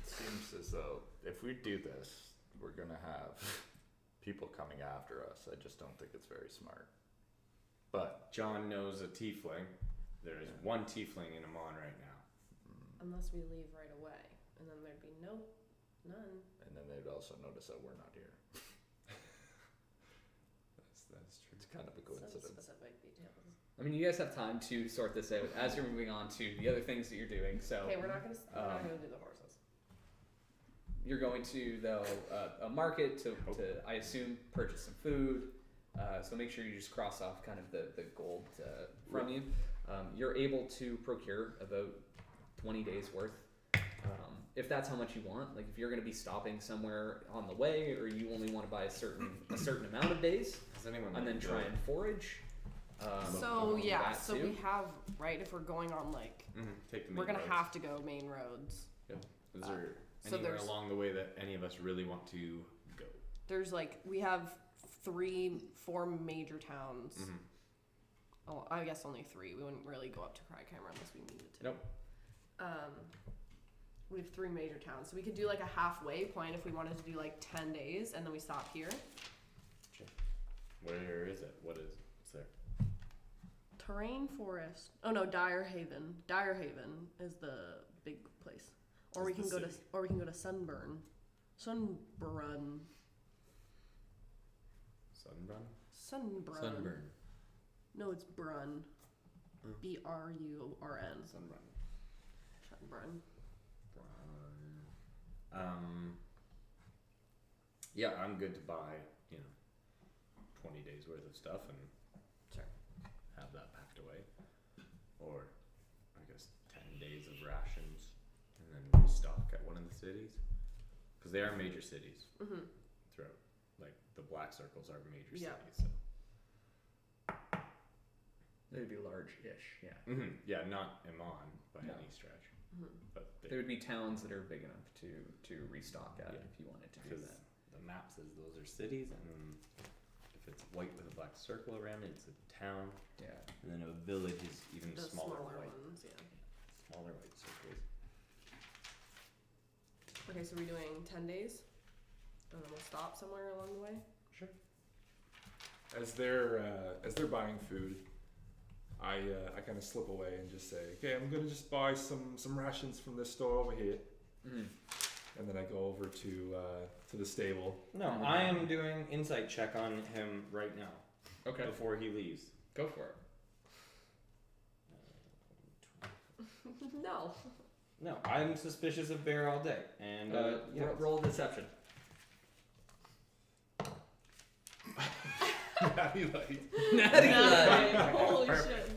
It seems as though if we do this, we're gonna have people coming after us. I just don't think it's very smart. But John knows a tiefling There is one tiefling in Amon right now. Unless we leave right away, and then there'd be none. And then they'd also notice that we're not here. That's true. It's kind of a Some coincidence. specific details. I mean, you guys have time to sort this out as you're moving on to the other things that you're doing. So Okay, we're not gonna do the horses. you're going to though a market to I assume purchase some food. So make sure you just cross off kind of the gold from you. You're able to procure about 20 days worth. If that's how much you want, like if you're going to be stopping somewhere on the way, or you only want to buy a certain amount of days, Has anyone and then try and forage. So yeah, that so too. we have right if we're going on like take the main we're gonna roads. have to go main roads. Is there so anywhere there's- along the way that any of us really want to go? There's like we have 4 major towns. Oh, I guess only 3. We wouldn't really go up to Crycamera unless we needed to. Nope. We have 3 major towns, so we could do like a halfway point if we wanted to do like 10 days, and then we stop here. Where is it? What's there? Terrain Forest. Oh no, Dire Haven. Dire Haven is the big place. Or we Is can the go to city. Sunburn. Sunburn. Sunburn? Sunburn. No, it's Brun. Mm. Brun. Sunburn. Sunburn. Yeah, I'm good to buy, 20 days worth of stuff and Sure. have that packed away. Or, I guess, 10 days of rations and then restock at one of the cities. Because they are major cities Mhm. throughout. Like, the black circles are major Yeah. cities. So. They'd be large-ish, yeah. Yeah, not Amon by No. any stretch. Mhm. But There would be towns that are big enough to restock at Yeah. if you wanted to do because that. the map says those are cities, and if it's white with a black circle around it, it's a town, Yeah. and then a village is even The smaller, smaller white, ones, yeah. smaller white circles. Okay, so we're doing 10 days, and then we'll stop somewhere along the way. Sure. As they're buying food, I kind of slip away and just say, okay, I'm gonna just buy some rations from this store over here, Mhm. and then I go over to the stable. No, I am doing insight check on him right now Okay, before he leaves. go for it. No. No, I'm suspicious of Bear all day, and Roll deception. Natty light. Natty light. Holy shit.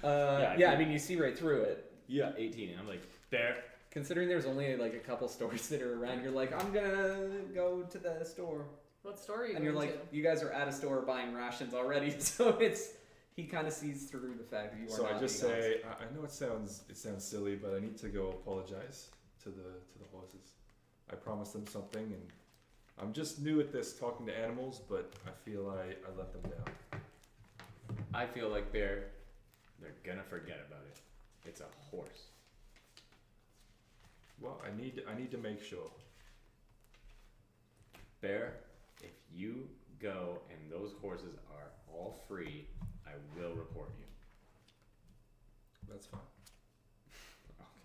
Yeah, I mean, you see right through it. Yeah, 18, and I'm like, Bear. Considering there's only like a couple stores that are around, you're like, I'm gonna go to the store. What store are you And you're going like, you guys are at a store buying rations already, so he kind of sees through the fact that you are So not I just being honest. say, I know it sounds silly, but I need to go apologize to the horses. I promised them something, and I'm just new at this, talking to animals, but I feel I let them down. I feel like they're gonna forget about it. It's a horse. Well, I need to make sure. Bear, if you go and those horses are all free, I will report you. That's fine.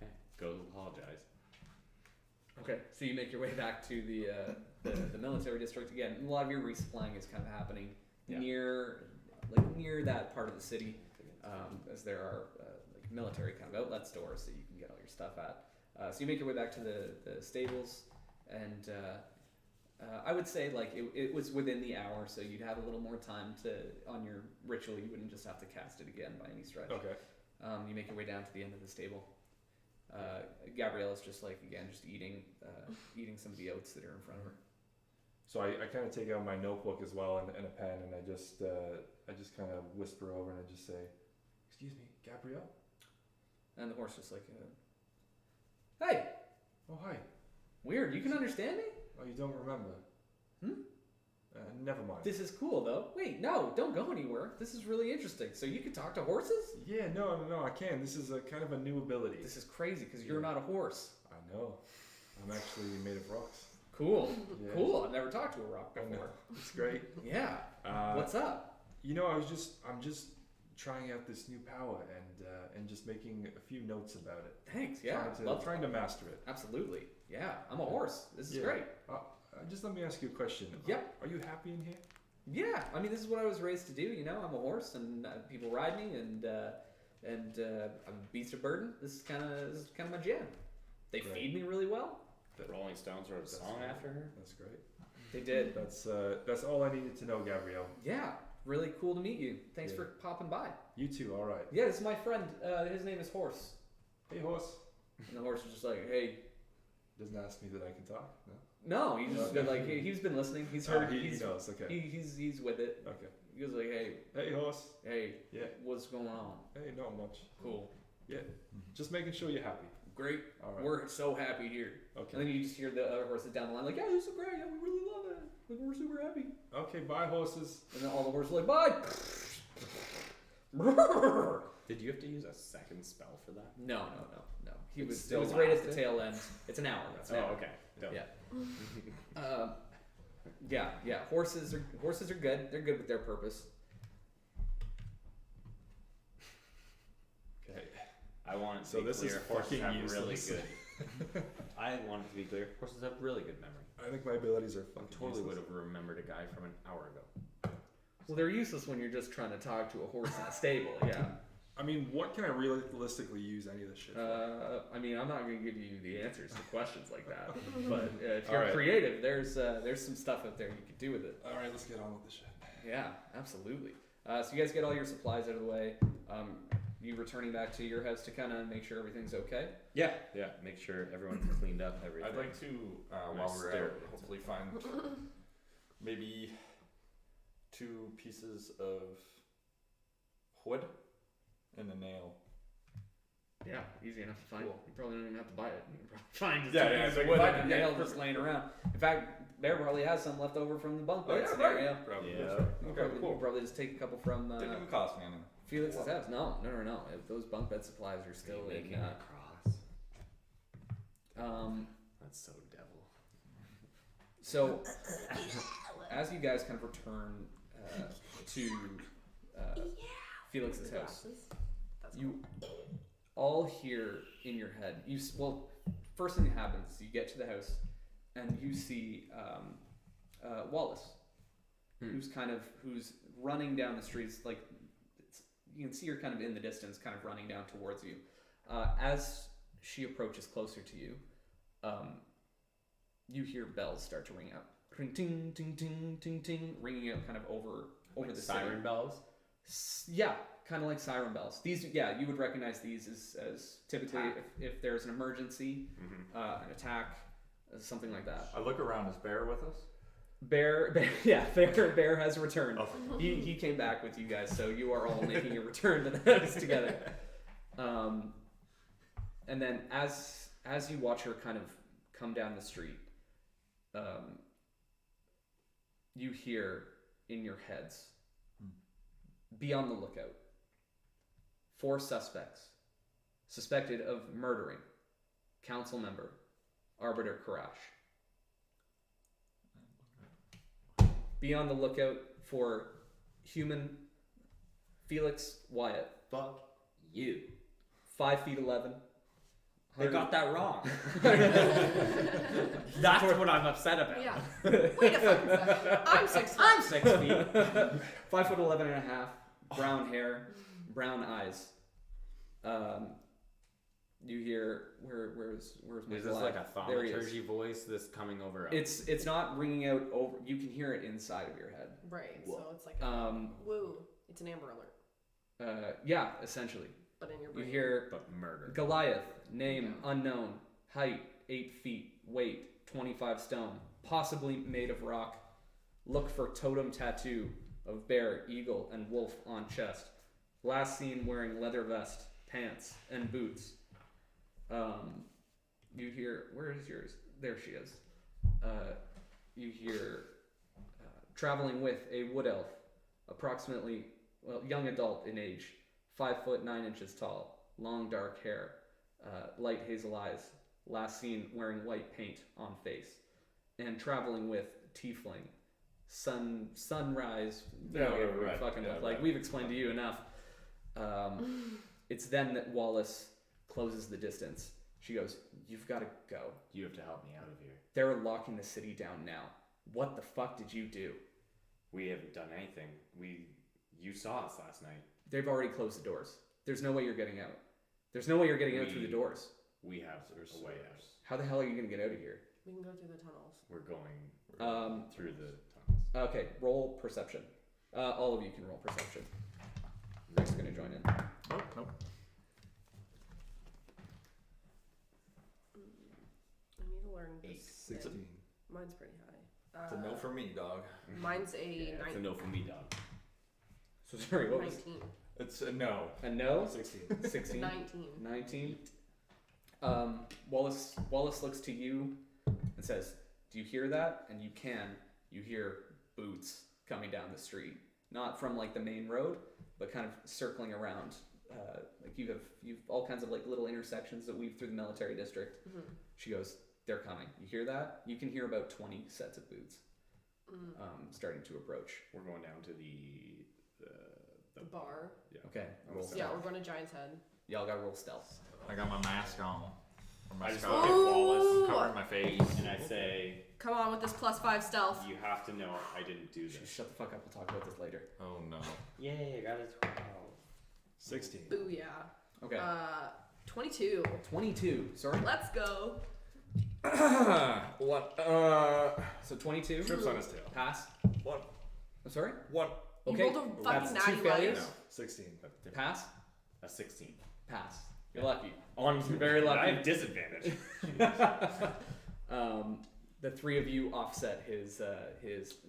Okay. Go apologize. Okay, so you make your way back to the military district again. A lot of your resupplying is kind of happening Yeah. near that part of the city, as there are like military kind of outlet stores that you can get all your stuff at. So you make your way back to the stables, and I would say like it was within the hour, so you'd have a little more time on your ritual. You wouldn't just have to cast it again by any stretch. Okay. You make your way down to the end of the stable. Gabriella's just eating some of the oats that are in front of her. So I kind of take out my notebook as well and a pen, and I just kind of whisper over and I just say, "Excuse me, Gabrielle." And the horse just like, hey, Oh, hi. weird, you can understand me? Oh, you don't remember? Never mind. This is cool though. Wait, no, don't go anywhere. This is really interesting. So you can talk to horses? Yeah, no, I can. This is a kind of a new ability. This is crazy because you're not a horse. I know. I'm actually made of rocks. Cool, Yeah. cool. I've never talked to a rock I know. before. It's great. Yeah. What's up? You know, I'm just trying out this new power and just making a few notes about it. Thanks. Yeah. Trying to master it. Absolutely. Yeah. I'm a horse. This is Yeah. great. Just let me ask you a question. Yep. Are you happy in here? Yeah. I mean, this is what I was raised to do. You know, I'm a horse, and people ride me, and I'm a beast of burden. This is kind of my jam. They Right. feed me really well. The Rolling Stones wrote a That's song right. after her. That's great. They did. That's all I needed to know, Gabrielle. Yeah. Really cool to meet you. Thanks Yeah. for popping by. You too. All right. Yeah, this is my friend. His name is Horse. Hey, horse. And the horse is just like, hey. Doesn't ask me that I can talk. No. No, he's just been like, he's been listening. He's heard. He he's knows. Okay. he's with it. Okay. He goes like, hey, Hey, horse. Yeah. what's going on? Hey, not much. Cool. Just making sure you're happy. Great. All right. We're so happy here. Okay. And then you just hear the other horses down the line like, yeah, this is great. Yeah, we really love it. Like, we're super happy. Okay. Bye, horses. And then all the horses are like, bye. Did you have to use a second spell for that? No. He It was still right at the lasted? tail end. It's an hour. It's an hour. okay. Dope. Yeah. Yeah. Horses are good. They're good with their purpose. Okay. I want it to So be this is clear. Horses fucking have useless. really good. I want it to be clear. Horses have really good memory. I think my abilities are I fucking totally would useless. have remembered a guy from an hour ago. Well, they're useless when you're just trying to talk to a horse in a stable. Yeah. I mean, what can I realistically use any of this shit for? I mean, I'm not going to give you the answers to questions like that. But if you're Alright. creative, there's some stuff out there you could do with it. All right, let's get on with the shit. Yeah, absolutely. So you guys get all your supplies out of the way. You returning back to your house to kind of make sure everything's okay. Yeah. Make sure everyone's cleaned up. Everything. I'd like to, while we're Stare. out, hopefully find maybe 2 pieces of wood and a nail. Yeah, easy enough to find. Cool. You probably don't even have to buy it. You can probably find just Yeah, two yeah, pieces it's of like wood if I and a could nail get- just laying around. In fact, Bear probably has some left over from the bunk bed scenario. Probably. Yeah. You Okay, probably, cool. you probably just take a couple from Didn't even cost me anything. Felix's house. No. If those bunk bed supplies are still making in. a cross. That's so devil. So, as you guys kind of return to Felix's house, you all hear in your head. First thing that happens is you get to the house and you see Wallace, who's running down the streets. Like you can see her kind of in the distance, kind of running down towards you. As she approaches closer to you, you hear bells start to ring out. Ting ting ting ting ting ting, ringing out kind of over Like the siren city. bells. Yeah, kind of like siren bells. These, yeah, you would recognize these as typically if there's an emergency, an attack, something like that. I look around. Is Bear with us? Bear has returned. He came back with you guys, so you are all making a return to the house together. And then as you watch her kind of come down the street, you hear in your heads, be on the lookout. 4 suspects suspected of murdering council member Arbiter Karash. Be on the lookout for human Felix Wyatt. Fuck you. 5'11". They got that wrong. That's what I'm upset about. Yeah. Wait a fucking second. I'm 6 foot. I'm 6 feet. 5'11" and a half, brown hair, brown eyes. You hear where's my Is this Goliath? like a There he is. thaumaturgy voice that's coming over? It's not ringing out over. You can hear it inside of your head. Right. So it's like woo. It's an Amber Alert, Yeah, essentially. but in your You brain. hear but murder. Goliath, name unknown, height 8 feet, weight 25 stone, possibly made of rock. Look for totem tattoo of bear, eagle, and wolf on chest. Last seen wearing leather vest, pants, and boots. You hear, where is yours? There she is. You hear traveling with a wood elf, approximately, young adult in age, 5 foot 9 inches tall, long dark hair, light hazel eyes, last seen wearing white paint on face, and traveling with tiefling, sunrise, Yeah, whatever right, fucking yeah, look like. right. We've explained to you enough. It's then that Wallace closes the distance. She goes, "You've got to go. You have to help me out of here. They're locking the city down now. What the fuck did you do?" We haven't done anything. You saw us last night. They've already closed the doors. There's no way you're getting out. There's no way you're getting out through the doors. We have a way out. How the hell are you going to get out of here? We can go through the tunnels. We're going through the tunnels. Okay, roll perception. All of you can roll perception. Rick's going to join in. Nope, nope. I need to learn Eight. this. 16. Mine's pretty high. It's a no for me, dog. Mine's a Yeah, it's a no for me, dog. So sorry, what was 19. It's a no. a no? 16. 16? 19. 19. Wallace looks to you and says, "Do you hear that?" And you can. You hear boots coming down the street, not from like the main road, but kind of circling around. Like you've all kinds of like little intersections that weave through the military district. Mm-hmm. She goes, "They're coming. You hear that?" You can hear about 20 sets of boots starting to approach. We're going down to the The bar. yeah. Okay, roll So- Yeah, stealth. we're going to Giant's Head. Y'all gotta roll stealth. I got my mask on. Or my I just scarf. look at Wallace Covering my face. and I say, Come on with this +5 stealth. "You have to know I didn't do Shh, this." shut the fuck up. We'll talk about this later. Oh no. Yay! I got a 12. 16. Booyah. Okay. 22. 22. Sorry. Let's go. What? So 22. Trips on his tail. Pass. What? I'm sorry. What? Okay. You rolled a That's fucking two natty failures. life. No, 16. Pass. a 16. Pass. You're lucky. On Very lucky. I have disadvantage. The three of you offset his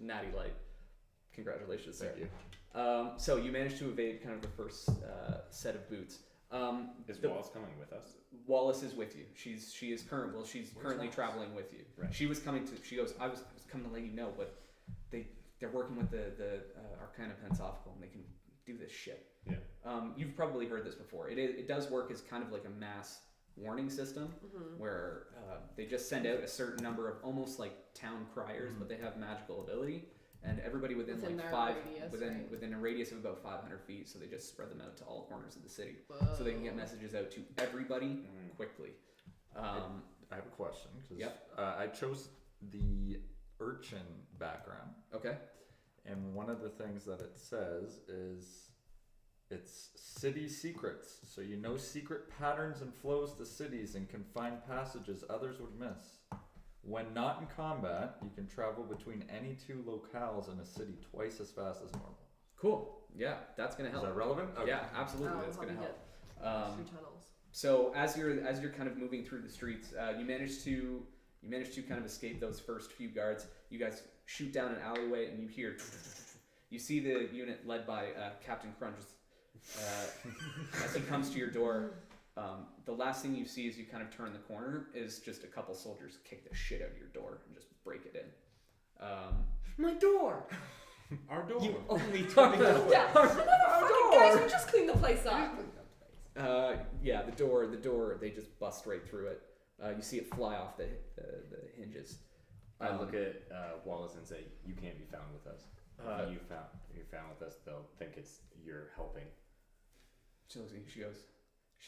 natty light. Congratulations, sir. Thank you. So you managed to evade kind of the first set of boots. Is The- Wallace coming with us? Wallace is with you. She's currently Wallace? traveling with you. Right. She was coming to. She goes. I was coming to let you know, but they're working with the Arcana Pensophical, and they can do this shit. Yeah. You've probably heard this before. It does work as kind of like a mass warning system where they just send out a certain number of almost like town criers, but they have magical ability, and everybody within Within like their radius, right? within a radius of about 500 feet. So they just spread them out to all corners of the city, Whoa. so they can get messages out to everybody quickly. I have a question. 'Cause, Yep. I chose the urchin background, Okay. and one of the things that it says is it's city secrets. So you know secret patterns and flows to cities and can find passages others would miss. When not in combat, you can travel between any two locales in a city twice as fast as normal. Cool. Yeah, that's gonna Is help. that relevant? Okay. Yeah, absolutely. Oh, That's gonna help help. me through tunnels. So as you're kind of moving through the streets, you manage to kind of escape those first few guards. You guys shoot down an alleyway, and you see the unit led by Captain Crunch as he comes to your door. The last thing you see as you kind of turn the corner is just a couple soldiers kick the shit out of your door and just break it in. My door! Our door. You only told me that. Yeah, fucking guys, we just cleaned the place up. Yeah, the door. They just bust right through it. You see it fly off the hinges. I look at Wallace and say, "You can't be found with us. If you're found with us, they'll think you're helping." She looks at you. She goes.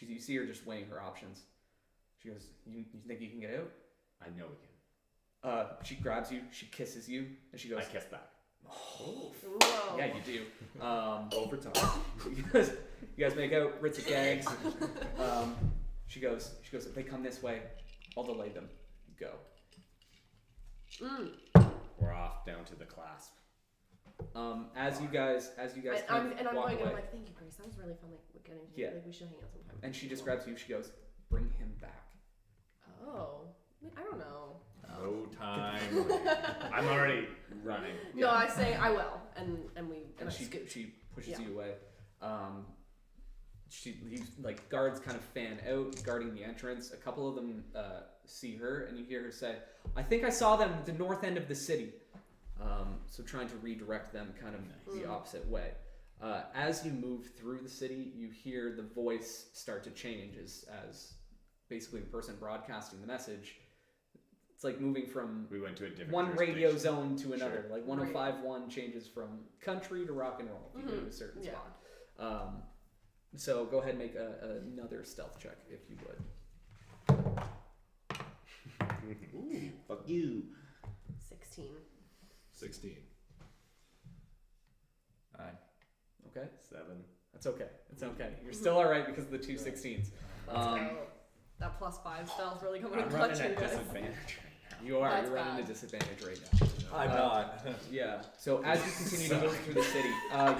You see her just weighing her options. She goes, "You think you can get out?" I know we can. She grabs you. She kisses you, and she goes, I kiss back. Whoa. "Yeah, you do." Overtime. you guys make out. Ritz of gags. She goes. If they come this way, I'll delay them. Go. We're off down to the clasp. As you guys I'm walk going away, and I'm like, thank you, Grace. That was really fun. Like getting to Yeah. like we should hang out sometime. and she just grabs you. She goes, "Bring him back." Oh, I don't know. No time. I'm already running. No, I say I will, and I She scoot. she pushes Yeah. you away. These like guards kind of fan out, guarding the entrance. A couple of them see her, and you hear her say, "I think I saw them at the north end of the city." So trying to redirect them kind of the opposite way. As you move through the city, you hear the voice start to change as basically the person broadcasting the message. It's like moving from We went to a different one radio jurisdiction. zone to another. Sure. Like 105.1 changes from country to rock and roll if you go to a certain Yeah. spot. So go ahead and make another stealth check if you would. Ooh, fuck you. 16. 16. 9. Okay, 7. that's okay. It's okay. You're still all right because of the two 16s. Let's go. That +5 spell's really coming in I'm clutch running here, at guys. disadvantage right now. You are. That's You're running bad. a disadvantage right now. I'm not. Yeah. So as you continue to move through the city,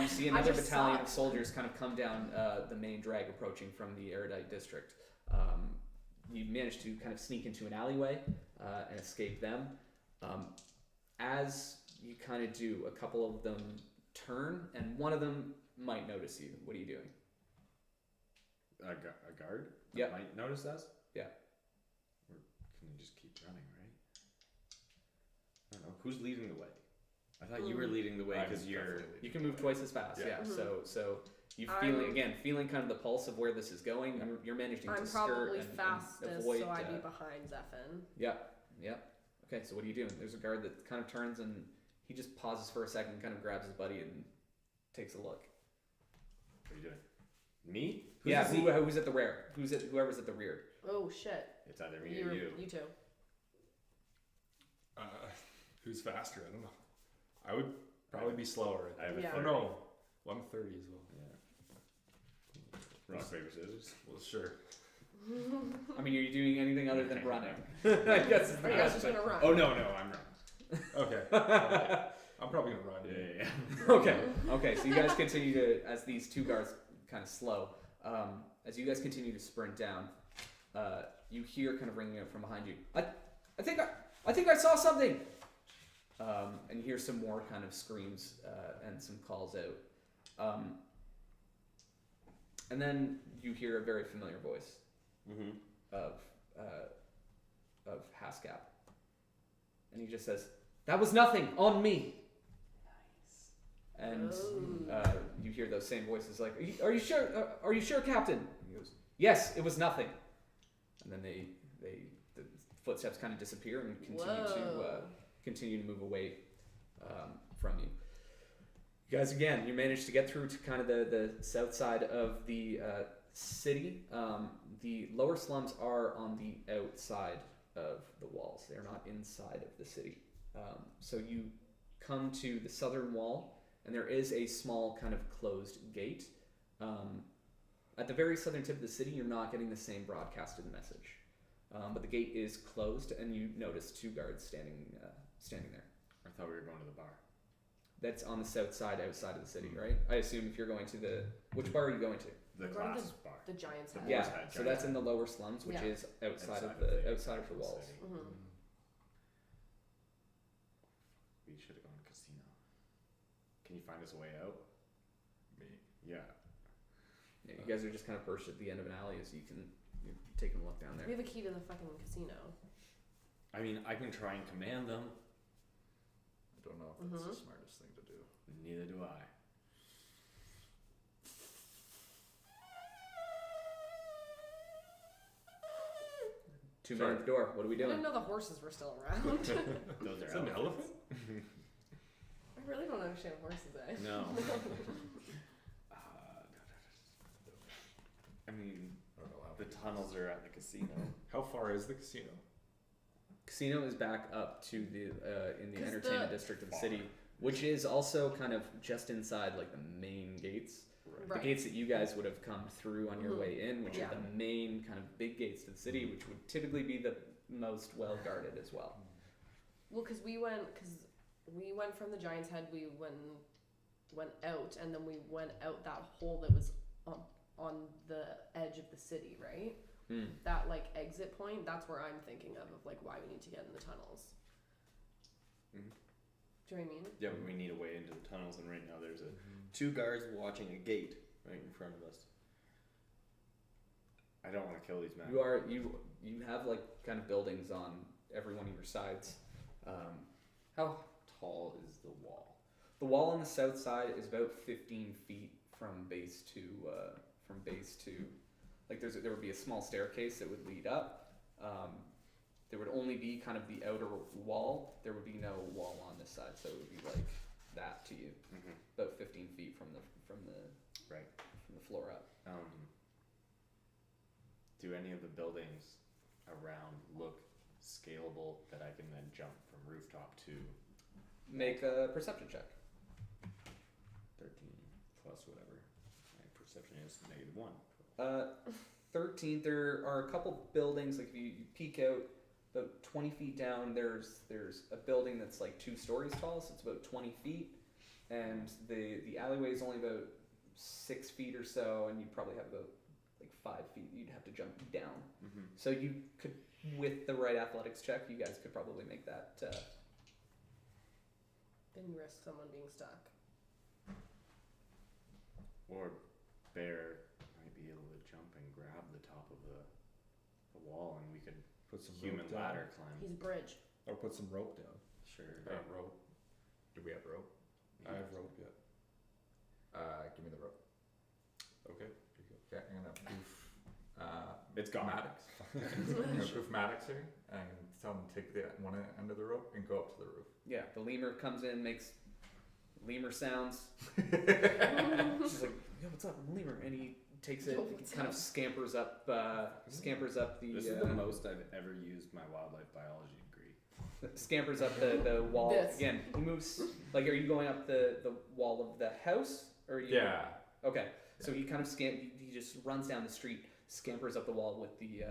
you see another just battalion suck. of soldiers kind of come down the main drag approaching from the Erudite district. You manage to kind of sneak into an alleyway and escape them. As you kind of do, a couple of them turn, and one of them might notice you. What are you doing? A guard? That Yep. might notice us? Yeah. Or can you just keep running, right? I don't know. Who's leading the way? I thought you were leading the way I'm because you're. definitely You can move twice as fast. Yeah. Yeah. Mhm. So you I'm- feeling kind of the pulse of where this is going. You're managing I'm to skirt probably and fastest, avoid. so I'd be behind Zephin. Yeah. Okay, so what are you doing? There's a guard that kind of turns and he just pauses for a second, kind of grabs his buddy and takes a look. What are you doing? Me? Who's Yeah, the Z? who's at the rear? Whoever's at the rear? Oh shit. It's either me or you. You too. Who's faster? I don't know. I would probably be slower. I have a Yeah. Oh 30. no. Well, I'm 30 as well. Yeah. Rock, paper, scissors. Well, sure. I mean, are you doing anything other than running? I guess is the Are you guys question. just gonna run? Oh, no, I'm wrong. Okay. I'm probably gonna run. Yeah. Okay, so you guys continue to, as these two guards kind of slow, as you guys continue to sprint down, you hear kind of ringing out from behind you. I think I saw something. And you hear some more kind of screams and some calls out. And then you hear a very familiar voice Mm-hmm. of Haskap, and he just says, "That was nothing on me." And Oh. you hear those same voices like, "Are you sure? Are you sure, Captain?" And he goes, "Yes, it was nothing." And then the footsteps kind of disappear and continue to move away from you. You guys, again, you managed to get through to kind of the south side of the city. The lower slums are on the outside of the walls. They're not inside of the city. So you come to the southern wall, and there is a small kind of closed gate. At the very southern tip of the city, you're not getting the same broadcasted message. But the gate is closed, and you notice two guards standing there. I thought we were going to the bar. That's on the south side, outside of the city, right? I assume if you're going to which bar are you going to? The We're going to class bar. The Giants The head. boys Yeah, had so giant that's in head. the lower slums, which Yeah. is outside of the walls. city. Mhm. We should have gone to casino. Can you find us a way out? Me. Yeah. Yeah, you guys are just kind of perched at the end of an alley, so you're taking a look down We there. have a key to the fucking casino. I mean, I can try and command them. I don't know if that's the smartest thing to do. Neither do I. Two men at the door. What are we I doing? didn't know the horses were still around. Those are Is that an elephant? I really don't understand horses, eh? No. I mean, I don't know how the tunnels are at the casino. How far is the casino? Casino is back up to the in the 'Cause entertainment the- district of the city, which is also kind of just inside like the main gates. Right. The gates that you guys would have come through on your Mhm. way in, which Yeah. are the main kind of big gates to the city, which would typically be the most well guarded as well. Well, because we went from the Giants Head, we went out, and then we went out that hole that was on the edge of the city, right? That like exit point. That's where I'm thinking of like why we need to get in the tunnels. Mhm. Do you know what I mean? Yeah, but we need a way into the tunnels, and right now there's two guards watching a gate right in front of us. I don't want to kill these men. You have like kind of buildings on every one of your sides. How tall is the wall? The wall on the south side is about 15 feet from base to like there would be a small staircase that would lead up. There would only be kind of the outer wall. There would be no wall on this side, so it would be like that to you, Mm-hmm. about 15 feet from the Right. from the floor up. do any of the buildings around look scalable that I can then jump from rooftop to Make a perception check. 13 plus whatever my perception is -1? 13. There are a couple buildings. Like if you peek out about 20 feet down, there's a building that's like 2 stories tall, so it's about 20 feet, and the alleyway is only about 6 feet or so, and you probably have about like 5 feet you'd have to jump down. Mm-hmm. So you could, with the right athletics check, you guys could probably make that. Then you risk someone being stuck. Or Bear might be able to jump and grab the top of the wall, and we could Put some human rope down. ladder climb. He's a bridge. Or put some rope down. Sure. I have rope. Do we have rope? I have rope, yeah. Give me the rope. Okay. Okay, I'm gonna poof. It's gone. Maddox. I'm gonna poof Maddox here, and I'm gonna tell him to take the one end of the rope and go up to the roof. Yeah, the lemur comes in, makes lemur sounds. She's like, "Yo, what's up, I'm a lemur?" And he takes it, Yo, what's kind of up? scampers up the. This is the most I've ever used my wildlife biology degree. Scampers up the wall. This. Again, he moves. Like, are you going up the wall of the house, or are you? Yeah. Okay, so he kind of he just runs down the street, scampers up the wall with the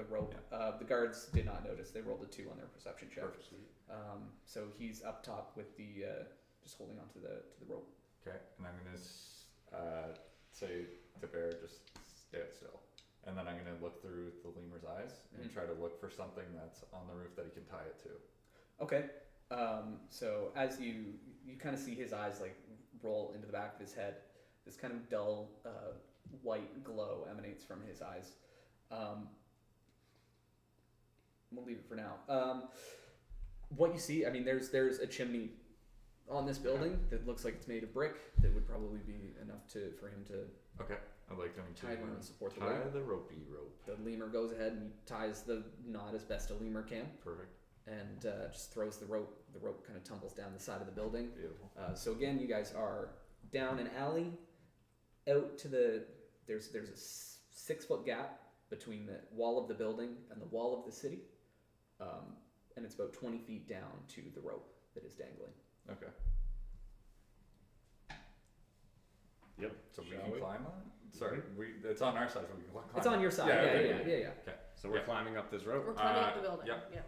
rope. The guards did not notice; they rolled a 2 on their perception check. Perfect. So he's up top with the just holding onto the rope. Okay, and I'm gonna say to Bear, just stay still. And then I'm gonna look through the lemur's eyes and Mhm. try to look for something that's on the roof that he can tie it to. Okay. So as you kind of see his eyes like roll into the back of his head, this kind of dull white glow emanates from his eyes. We'll leave it for now. What you see, I mean, there's a chimney on this building that looks like it's made of brick. That would probably be enough for him to Okay, I'd like him to tie it and support the tie rope. the ropey rope. The lemur goes ahead and ties the knot as best a lemur can, Perfect. and just throws the rope. The rope kind of tumbles down the side of the building. Beautiful. So again, you guys are down an alley, out to there's a 6-foot gap between the wall of the building and the wall of the city, and it's about 20 feet down to the rope that is dangling. Okay. Yep. So we Shall can we? climb on it? Sorry, it's on our side, so we can climb It's on your side. Yeah, Yeah, okay, yeah, yeah. Okay. So we're Yeah. climbing up this rope. We're climbing up Uh, the building. yep. Yeah.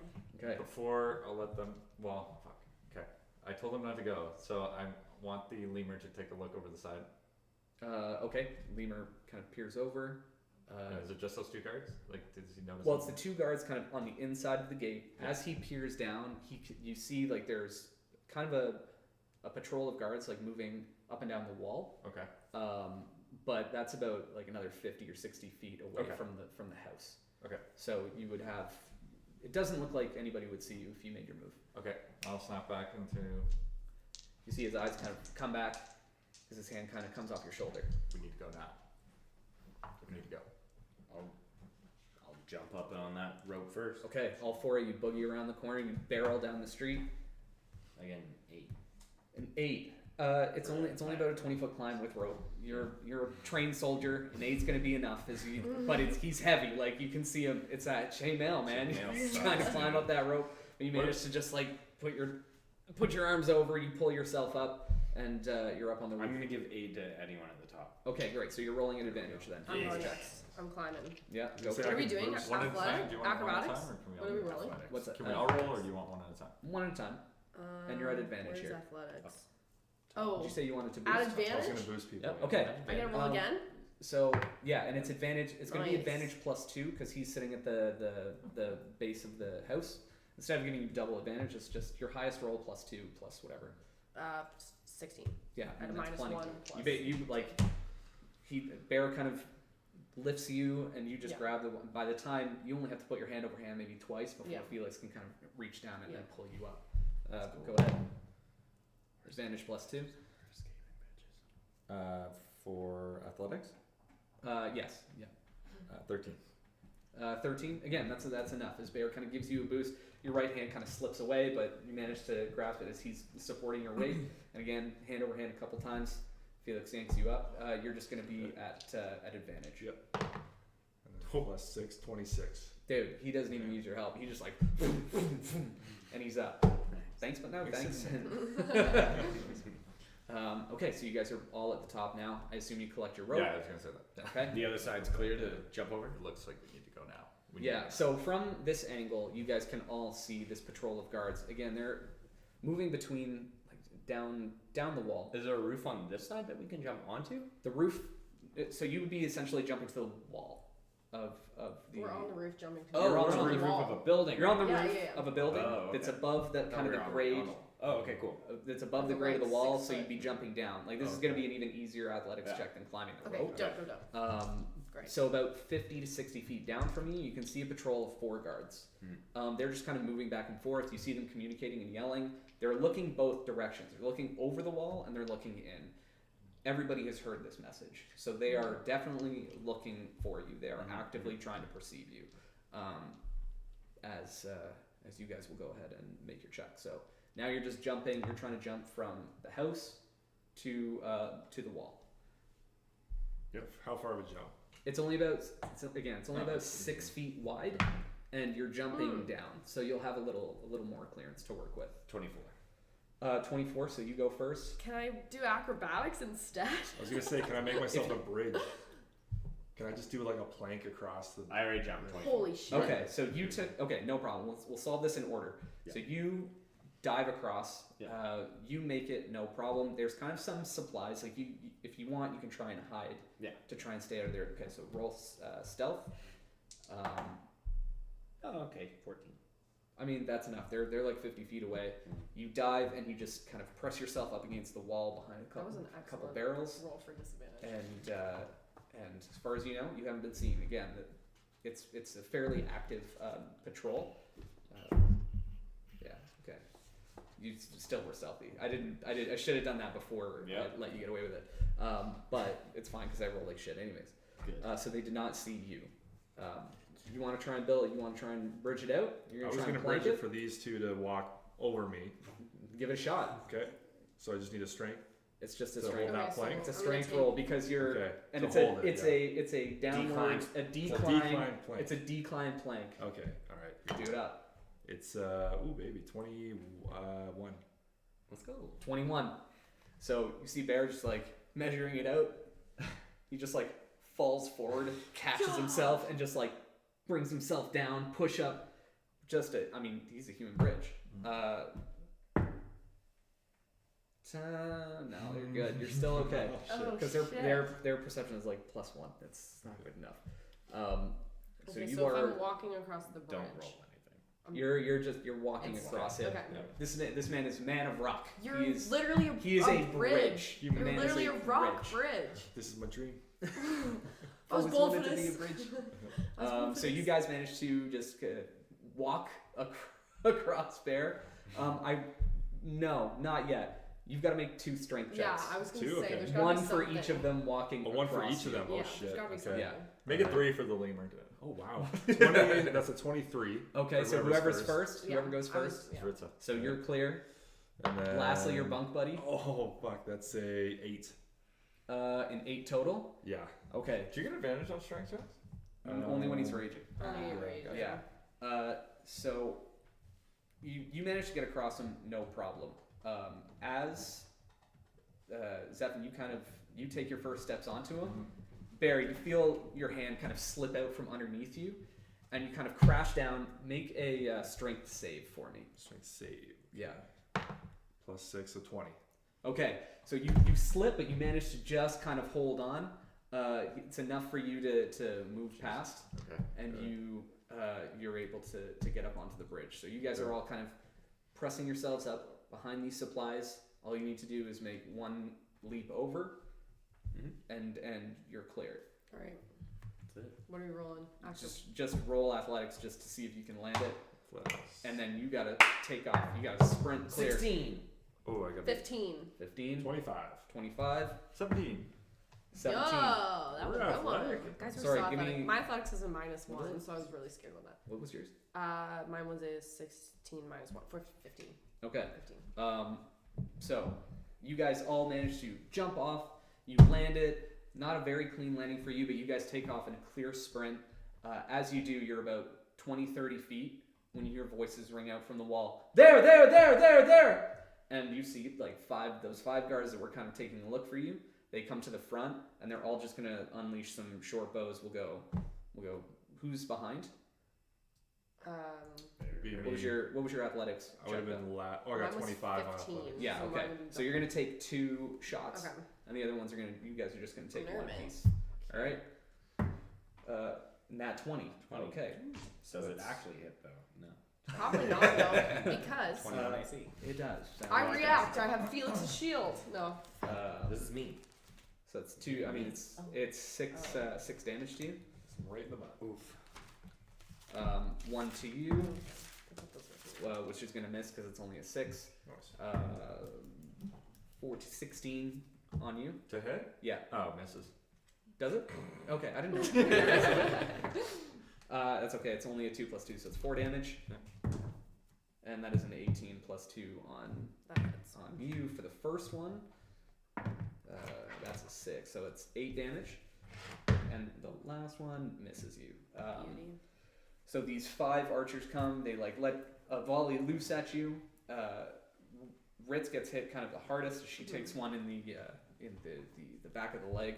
Okay. Before I'll let them, well, fuck. Okay. I told them not to go, so I want the lemur to take a look over the side. Okay. Lemur kind of peers over. Is it just those 2 guards? Like, does he notice? Well, it's the anything? 2 guards kind of on the inside of the gate. Yeah. As he peers down, you see like there's kind of a patrol of guards like moving up and down the wall. Okay. But that's about like another 50 or 60 feet away Okay. from the house. Okay. So you would have. It doesn't look like anybody would see you if you made your move. Okay. I'll snap back into. You see his eyes kind of come back as his hand kind of comes off your shoulder. We need to go now. We need to go. I'll jump up on that rope first. Okay, all 4 of you boogie around the corner. You barrel down the street. Again, 8. An 8. It's only about a 20-foot climb with rope. You're a trained soldier. An 8's gonna be enough. But he's heavy. Like you can see him. It's that chainmail, man. Chainmail He's sucks, trying to dude. climb up that rope, but you manage to just like put your arms over. You pull yourself up, and you're up on the roof. I'm gonna give aid to anyone at the top. Okay, great. So you're rolling an advantage then. I'm Yeah. rolling next. I'm climbing. Yeah, go Say for I What are we can doing? boost one at a time? Athletic? Do you want one at a Acrobatics? time, or can we What all are we do rolling? athletics? What's that? Can we all roll, or do you want one at a time? one at a time. And you're at advantage where's here. athletics? Did Oh, you say you wanted to at boost? I was advantage? gonna boost people. Yep. yeah. Okay. I gotta roll Um, again? So yeah, and it's advantage. It's going to be Nice. advantage plus 2 because he's sitting at the base of the house. Instead of giving you double advantage, it's just your highest roll plus 2 plus whatever. 16. Yeah, At a and that's minus plenty. 1 plus. You like Bear kind of lifts you, and you just Yeah. grab the one. By the time you only have to put your hand over hand maybe twice before Yeah. Felix can kind of reach down and Yeah. then pull you up. Go ahead. Advantage plus 2. For athletics, Yes. Yeah. 13. 13. Again, that's enough. As Bear kind of gives you a boost, your right hand kind of slips away, but you manage to grasp it as he's supporting your weight. And again, hand over hand a couple times. Felix yanks you up. You're just gonna be at advantage. Yep. And then plus 6, 26. Dude, he doesn't even use your help. He just like, and he's up. Thanks, but no thanks. Okay, so you guys are all at the top now. I assume you collect your rope. Yeah, I was gonna say that. Okay. The other side's clear to jump over. It looks like we need to go now. We Yeah, need- so from this angle, you guys can all see this patrol of guards. Again, they're moving between like down the wall. Is there a roof on this side that we can jump onto? The roof. So you would be essentially jumping to the wall of the. We're on the roof jumping to Oh, the we're wall. on the roof wall. of a building. You're on the Yeah, roof yeah, yeah. of a building Oh, okay. that's above the kind of the grade. Oh, okay, cool. That's above the We're grade of the like wall, 6 so foot. you'd be jumping down. Like this is Okay. going to be an even easier athletics Yeah. check than climbing the Okay, rope. jump. Um, Great. So about 50 to 60 feet down from you, you can see a patrol of 4 guards. They're just kind of moving back and forth. You see them communicating and yelling. They're looking both directions. They're looking over the wall and they're looking in. Everybody has heard this message, so they are definitely looking for you. They are actively trying to perceive you. As you guys will go ahead and make your check. So now you're just jumping. You're trying to jump from the house to the wall. Yep. How far of a jump? It's only about about 6 feet wide, and you're jumping down, so you'll have a little more clearance to work with. 24. 24. So you go first. Can I do acrobatics instead? I was gonna say, can I make myself a bridge? Can I just do like a plank across the? I already jumped 24. Holy shit. Okay, so you took. Okay, no problem. We'll solve this in order. Yeah. So you dive across. Yeah. You make it no problem. There's kind of some supplies. Like you if you want, you can try and hide. Yeah. To try and stay out of there. Okay, so roll stealth. Oh, okay, 14. I mean, that's enough. They're like 50 feet away. You dive and you just kind of press yourself up against the wall behind That was an couple excellent barrels. roll for disadvantage. And as far as you know, you haven't been seen. Again, it's a fairly active patrol. Yeah. Okay. You still were stealthy. I should have done that before Yeah. I let you get away with it. But it's fine because I roll like shit anyways. Good. So they did not see you. You want to try and build it? You want to try and bridge it out? You're I was try gonna and plank bridge it for these two to walk over me. Give it a shot. Okay. So I just need a strength. It's just a To strength. hold that so plank? It's a I'm gonna strength take- roll because you're Okay. and to it's hold a it, it's yeah. a downward Decline. a It's a decline decline plank. it's a decline plank. Okay. All right. Do it up. It's ooh baby 21. Let's go. 21. So you see Bear just like measuring it out. He just like falls forward, catches himself, and just like brings himself down. Push up. I mean, he's a human bridge. No, you're good. You're still okay. Oh, Because shit. their perception is like +1. That's not good enough. So Okay, you so if are I'm walking across the bridge. Don't roll anything. you're walking It's- across it. Okay. Yeah. This man is man of rock. You're he is literally he is a bridge. bridge. You're Man is literally a rock bridge. bridge. This is my dream. I was Always born wanted for to be a this. bridge. I was born for So you this. guys managed to just walk across Bear. No, not yet. You've got to make 2 strength Yeah, checks. I was gonna Two? say Okay. there's gotta One be for something. each of them walking. Oh, one for across each of you. them. Yeah, Oh there's shit. gotta be Okay. something. Yeah. Make it 3 for the lemur. Oh wow. 20, that's a 23. Okay, for so whoever's first, Yeah, whoever goes I was- first. yeah. Ritza. So you're clear. And then Lastly, your bunk buddy. Oh fuck, that's a 8. An 8 total. Yeah. Okay. Do you get advantage on strength checks? Only when he's raging. Only rage. Yeah. So you managed to get across him, no problem. As Zephyr, you take your first steps onto him. Barry, you feel your hand kind of slip out from underneath you, and you kind of crash down. Make a strength save for me. Strength save. Yeah. Plus 6, so 20. Okay. So you slip, but you manage to just kind of hold on. It's enough for you to move past, Okay. and you're able to get up onto the bridge. So you guys are all kind of pressing yourselves up behind these supplies. All you need to do is make 1 leap over, and you're cleared. All right. That's it. What are we rolling? Actually, Just roll athletics just to see if you can land it, Plus. and then you gotta take off. You gotta sprint clear. 16, Oh, I got 15. 15, 25. 25, 17. 17. Yo, that was We're a good one. athletic. Guys are Sorry, so give athletic. me- My athletics is a -1, so I was really scared about that. What was yours? Mine was a 16 -1 for 15. Okay. 15. So you guys all managed to jump off. You land it, not a very clean landing for you, but you guys take off in a clear sprint. As you do, you're about 20, 30 feet when you hear voices ring out from the wall. There, there, there, there, there! And you see like those five guards that were kind of taking a look for you. They come to the front, and they're all just gonna unleash some short bows. We'll go. Who's behind? Be What me. was your athletics? I would have check, been though? I got Mine was 25 on 15. athletics. Yeah. So Okay. mine would be So you're gonna take 2 shots, Okay. and the other ones are gonna. You guys are just gonna take one Nervous. piece. All right. Nat 20. 20. Okay. Does it actually hit though? No. Probably not though, because 20 on AC. It does. I react. I have Felix's shield. No. This is me. So it's 2. I mean, it's 6 damage to you. Right in the butt. Oof. 1 to you, which is gonna miss because it's only a 6. Nice. 4 to 16 on you. To hit? Yeah. Oh, misses. Does it? Okay, I didn't know. That's okay. It's only a 2 plus 2, so it's 4 damage. And that is an 18 plus 2 on That hits. you for the first one. That's a 6, so it's 8 damage. And the last one misses you. Beauty. So these 5 archers come. They like let a volley loose at you. Ritz gets hit kind of the hardest. She takes one in the back of the leg.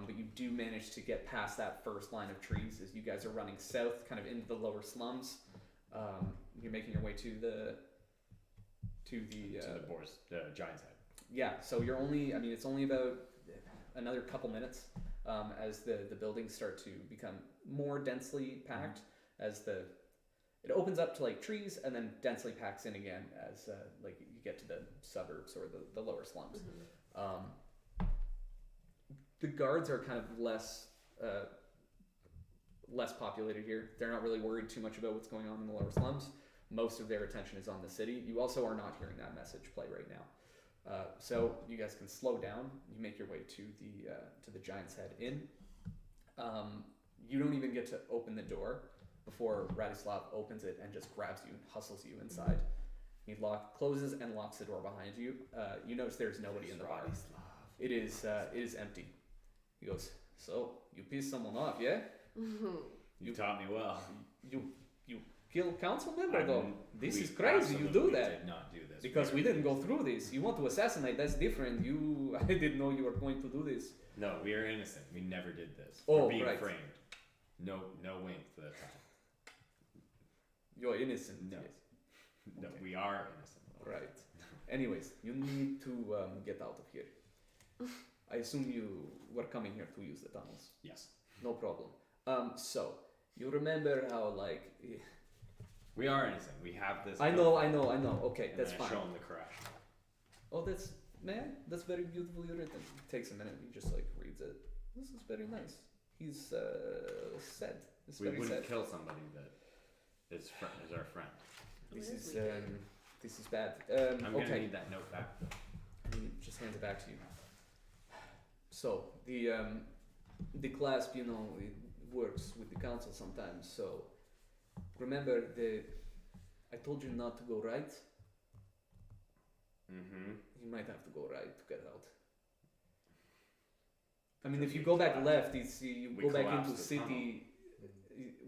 But you do manage to get past that first line of trees as you guys are running south, kind of into the lower slums. You're making your way to the Giant's Head. yeah. So you're only, I mean, it's only about another couple minutes as the buildings start to become more densely packed as it opens up to like trees and then densely packs in again as like you get to the suburbs or the lower slums. The guards are kind of less populated here. They're not really worried too much about what's going on in the lower slums. Most of their attention is on the city. You also are not hearing that message play right now. So you guys can slow down. You make your way to the Giant's Head Inn. You don't even get to open the door before Radislav opens it and just grabs you and hustles you inside. He closes and locks the door behind you. You notice there's nobody in the bar. It is empty. He goes, "So you pissed someone off, yeah? You taught me well. You kill council member though. This We is crazy. You do absolutely that Did not do this. because we didn't go through this. You want to assassinate? That's different. I didn't know you were going to do this. No, we are innocent. We never did this. Oh, We're being right. framed. No wink for that time. You're innocent. No. Yes. No, Okay. we are innocent. Right. Anyways, you need to get out of here. I assume you were coming here to use the tunnels. Yes. No problem. So you remember how like We are innocent. We have this. I know. Okay, And that's then fine. I show him the crash. Oh, that's very beautifully written. Takes a minute. He just like reads it. This is very nice. He's sad. It's We very wouldn't sad. kill somebody that is our friend. This is bad. I'm gonna Okay. need that note back. He just hands it back to you. So the clasp, it works with the council sometimes. So remember I told you not to go right. Mm-hmm. You might have to go right to get out. I mean, if you go back left, you We go back collapsed into the city.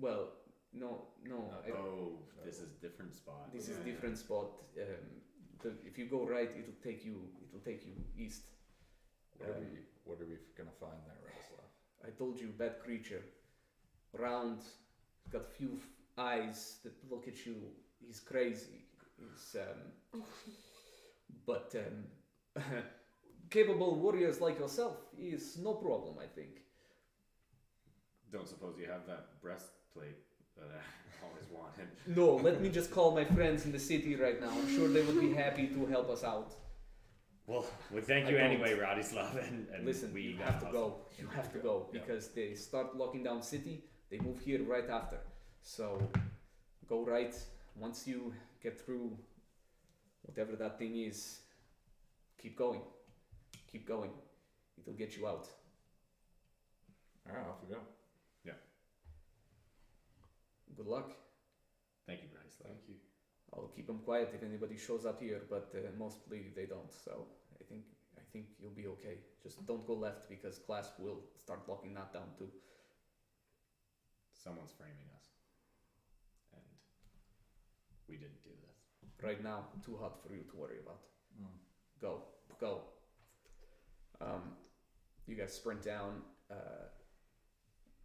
Well, no. This is different spot. This is different spot. If you go right, it'll take you east. What are we gonna find there, Radoslav? I told you, bad creature. Round, got few eyes that look at you. He's crazy. He's but capable warriors like yourself is no problem, I think. Don't suppose you have that breastplate that I always wanted. No, let me just call my friends in the city right now. I'm sure they would be happy to help us out. Well, we thank I you don't. anyway, Radislav, and Listen, we you gotta have to hustle. go. You have to go Yeah. because they start locking down city. They move here right after. So go right. Once you get through whatever that thing is, keep going. Keep going. It'll get you out. Alright, off we go. Good luck. Thank you, Radislav. Thank you. I'll keep them quiet if anybody shows up here, but mostly they don't. So I think you'll be okay. Just don't go left because class will start locking that down too. Someone's framing us. And we didn't do this. Right now, too hot for you to worry about. Go. You guys sprint down.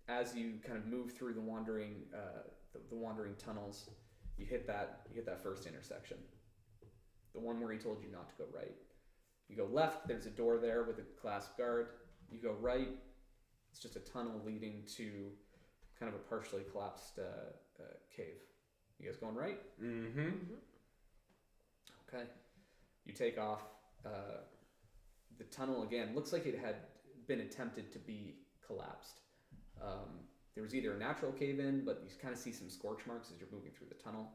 As you kind of move through the wandering tunnels, you hit that first intersection, the one where he told you not to go right. You go left. There's a door there with a class guard. You go right. It's just a tunnel leading to kind of a partially collapsed cave. You guys going right? Mm-hmm. Okay. You take off. The tunnel again looks like it had been attempted to be collapsed. There was either a natural cave in, but you kind of see some scorch marks as you're moving through the tunnel.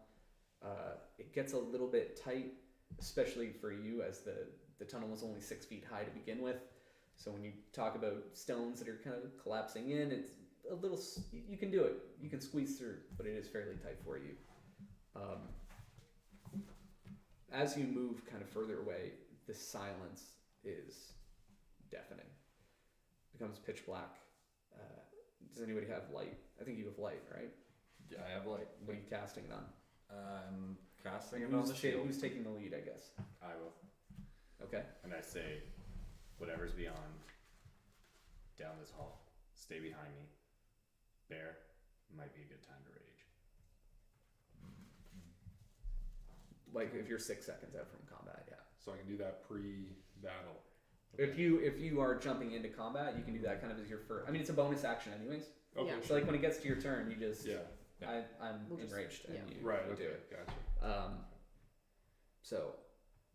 It gets a little bit tight, especially for you, as the tunnel was only 6 feet high to begin with. So when you talk about stones that are kind of collapsing in, it's a little. You can do it. You can squeeze through, but it is fairly tight for you. As you move kind of further away, the silence is deafening. It becomes pitch black. Does anybody have light? I think you have light, right? Yeah, I have light. What are you casting it on? I'm casting it on the shield. Who's taking the lead, I guess? I will. Okay. And I say, whatever's beyond, down this hall, stay behind me. Bear, might be a good time to rage. Like if you're 6 seconds out from combat, yeah. So I can do that pre-battle. If you are jumping into combat, you can do that kind of as your first. I mean, it's a bonus action, anyways. Okay. Yeah. So like when it gets to your turn, you just Yeah. I'm We'll just- enraged, and yeah. you Right. do Okay. it. Gotcha. So,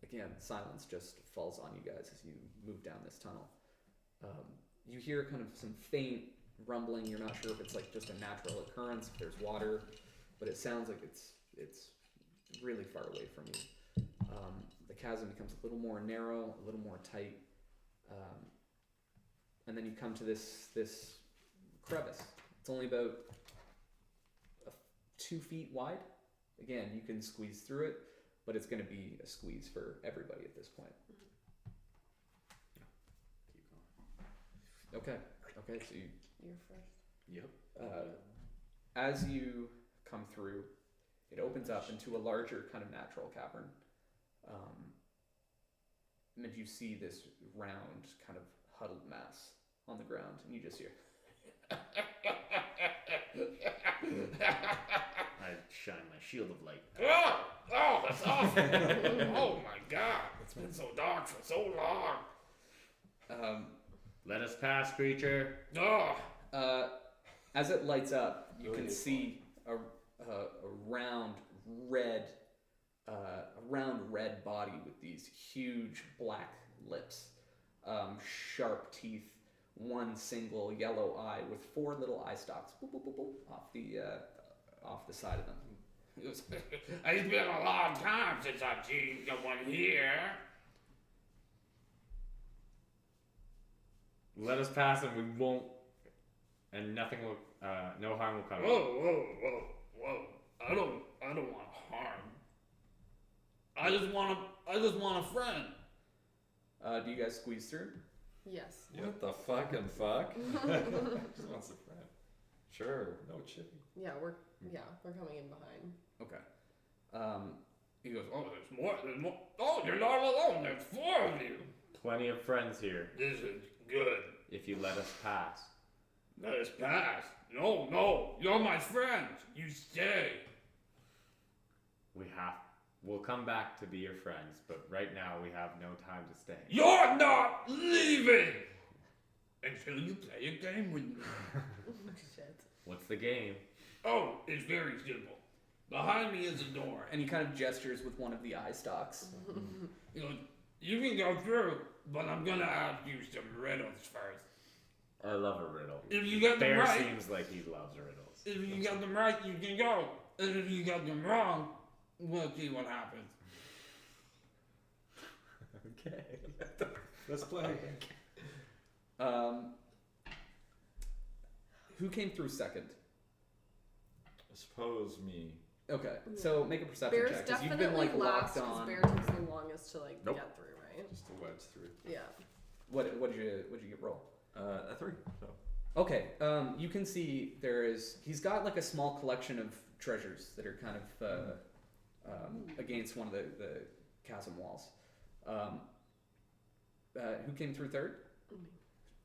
again, silence just falls on you guys as you move down this tunnel. You hear kind of some faint rumbling. You're not sure if it's like just a natural occurrence, if there's water, but it sounds like it's really far away from you. The chasm becomes a little more narrow, a little more tight, and then you come to this crevice. It's only about 2 feet wide. Again, you can squeeze through it, but it's going to be a squeeze for everybody at this point. Keep going. Okay, so You're first. Yep. as you come through, it opens up into a larger kind of natural cavern. And you see this round kind of huddled mass on the ground, and you just hear. I shine my shield of light. Oh, that's awful. Oh my god, it's been so dark for so long. Let us pass, creature. Oh, As it lights up, you can Really see a round red body with these huge black lips, sharp teeth, one single yellow eye with 4 little eye stalks boop, boop, boop, boop, off the side of them. it's been a long time since I've seen someone here. Let us pass, and we won't, and nothing will, no harm will come. Whoa. I don't want harm. I just want a friend. Do you guys squeeze through? Yes. What the fucking fuck? Just wants a friend. Sure. No chippy. Yeah, we're coming in behind. Okay. He goes, oh, there's more. Oh, you're not alone. There's 4 of you. Plenty of friends here. This is good. If you let us pass. Let us pass. No, you're my friend. You stay. We'll come back to be your friends, but right now we have no time to stay. You're not leaving until you play a game with me. Shit. What's the game? Oh, it's very simple. Behind me is a door, And he kind of gestures with one of the eye stalks. you know, you can go through, but I'm gonna ask you some riddles first. I love a riddle. If you get them Bear right, seems like he loves riddles. if you get them right, you can go. And if you get them wrong, we'll see what happens. Okay. Let's play. Who came through second? I suppose me. Okay, so make a perception Bear's check, 'cause you've definitely been like last locked because on. Bear takes the longest to Nope. get through, right? right? Just the webs through. Yeah. What did you get roll? A 3. So. Okay, you can see he's got like a small collection of treasures that are kind of against one of the chasm walls. Who came through third?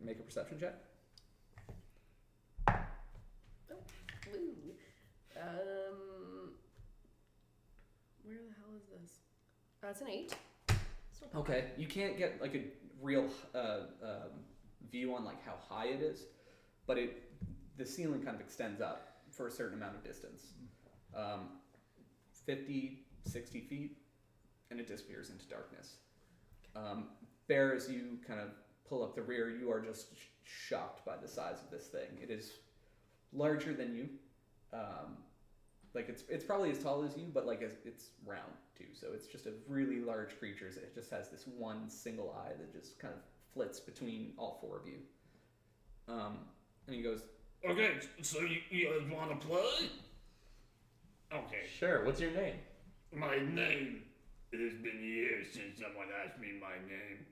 Make a perception check. Woo. Where the hell is this? It's an 8. Okay, you can't get like a real view on like how high it is, but the ceiling kind of extends up for a certain amount of distance, 50, 60 feet, and it disappears into darkness. Bear, as you kind of pull up the rear, you are just shocked by the size of this thing. It is larger than you. Like it's probably as tall as you, but like it's round too. So it's just a really large creature. It just has this one single eye that just kind of flits between all 4 of you. And he goes, Okay, so you guys want to play? Okay. Sure. What's your name? My name. It has been years since someone asked me my name.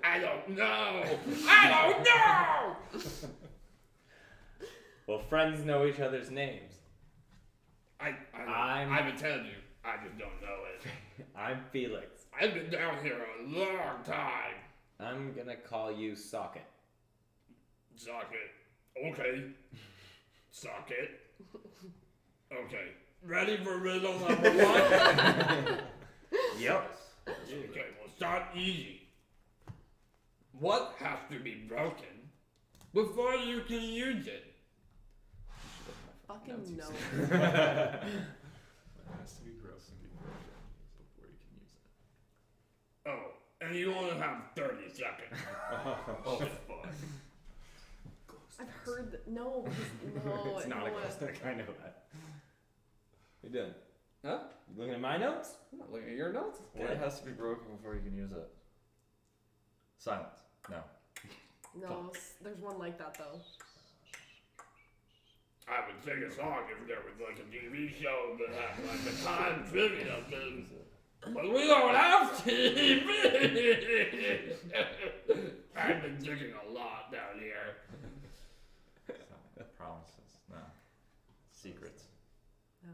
I don't know. I don't know. Well, friends know each other's names. I would tell you. I just don't know it. I'm Felix. I've been down here a long time. I'm gonna call you Socket. Socket. Okay. Socket. Okay. Ready for riddle number 1? Yep. Okay, we'll start easy. What has to be broken before you can use it? Fucking no. It has to be gross before you can use it. Oh, and you only have 30 seconds. Oh, fuck. I've heard that. No, no. It's not no, a ghost duck. I know that. What you doing? huh? You looking at my notes? I'm not looking at your notes. What has to be broken before you can use it? Silence. No. No, there's one like that though. I would sing a song if there was like a TV show that had like a time trivia thing. But we don't have TV! I've been digging a lot down here. Promises. No. Secrets. No.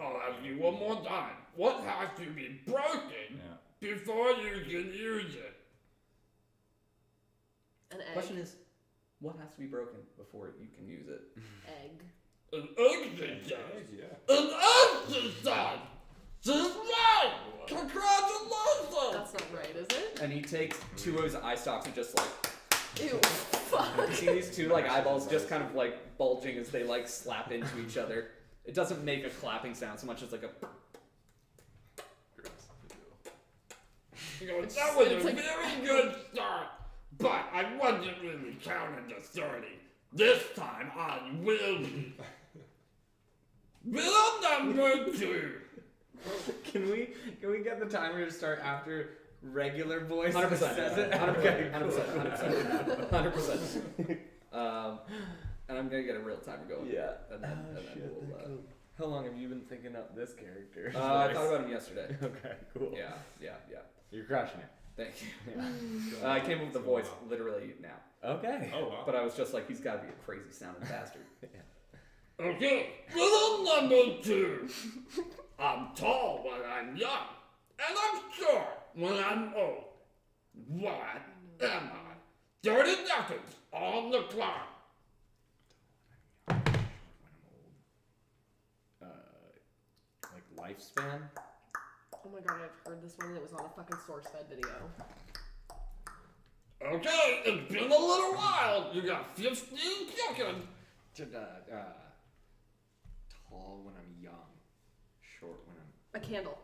I'll ask you one more time. What has to be broken Yeah. before you can use it? An egg. Question is, what has to be broken before you can use it? Egg. An exercise. Yeah. An exercise! She's right! Congratulations! That's not right, is it? And he takes 2 of his eye stalks and just like, Ew. Fuck. you see these 2 like eyeballs just kind of like bulging as they like slap into each other. It doesn't make a clapping sound so much as like a. You know, that was a It's like- very good start, but I wasn't really counting to 30. This time I will be. Riddle number 2. Can we get the timer to start after regular voice 100%. says it? 100%. And I'm gonna get a real timer going. Yeah. And then we'll. How long have you been thinking up this character? I thought about him yesterday. Okay, cool. Yeah. You're crushing it. Thank you. Yeah. I came up with the voice literally now, Okay. Oh wow. but I was just like, he's got to be a crazy sounding bastard. Okay, riddle number 2. I'm tall when I'm young, and I'm short when I'm old. What am I? 30 seconds on the clock. Like lifespan? Oh my god, I've heard this one. It was on a fucking SourceFed video. Okay, it's been a little while. You got 15 seconds. Tall when I'm young, short when I'm. A candle.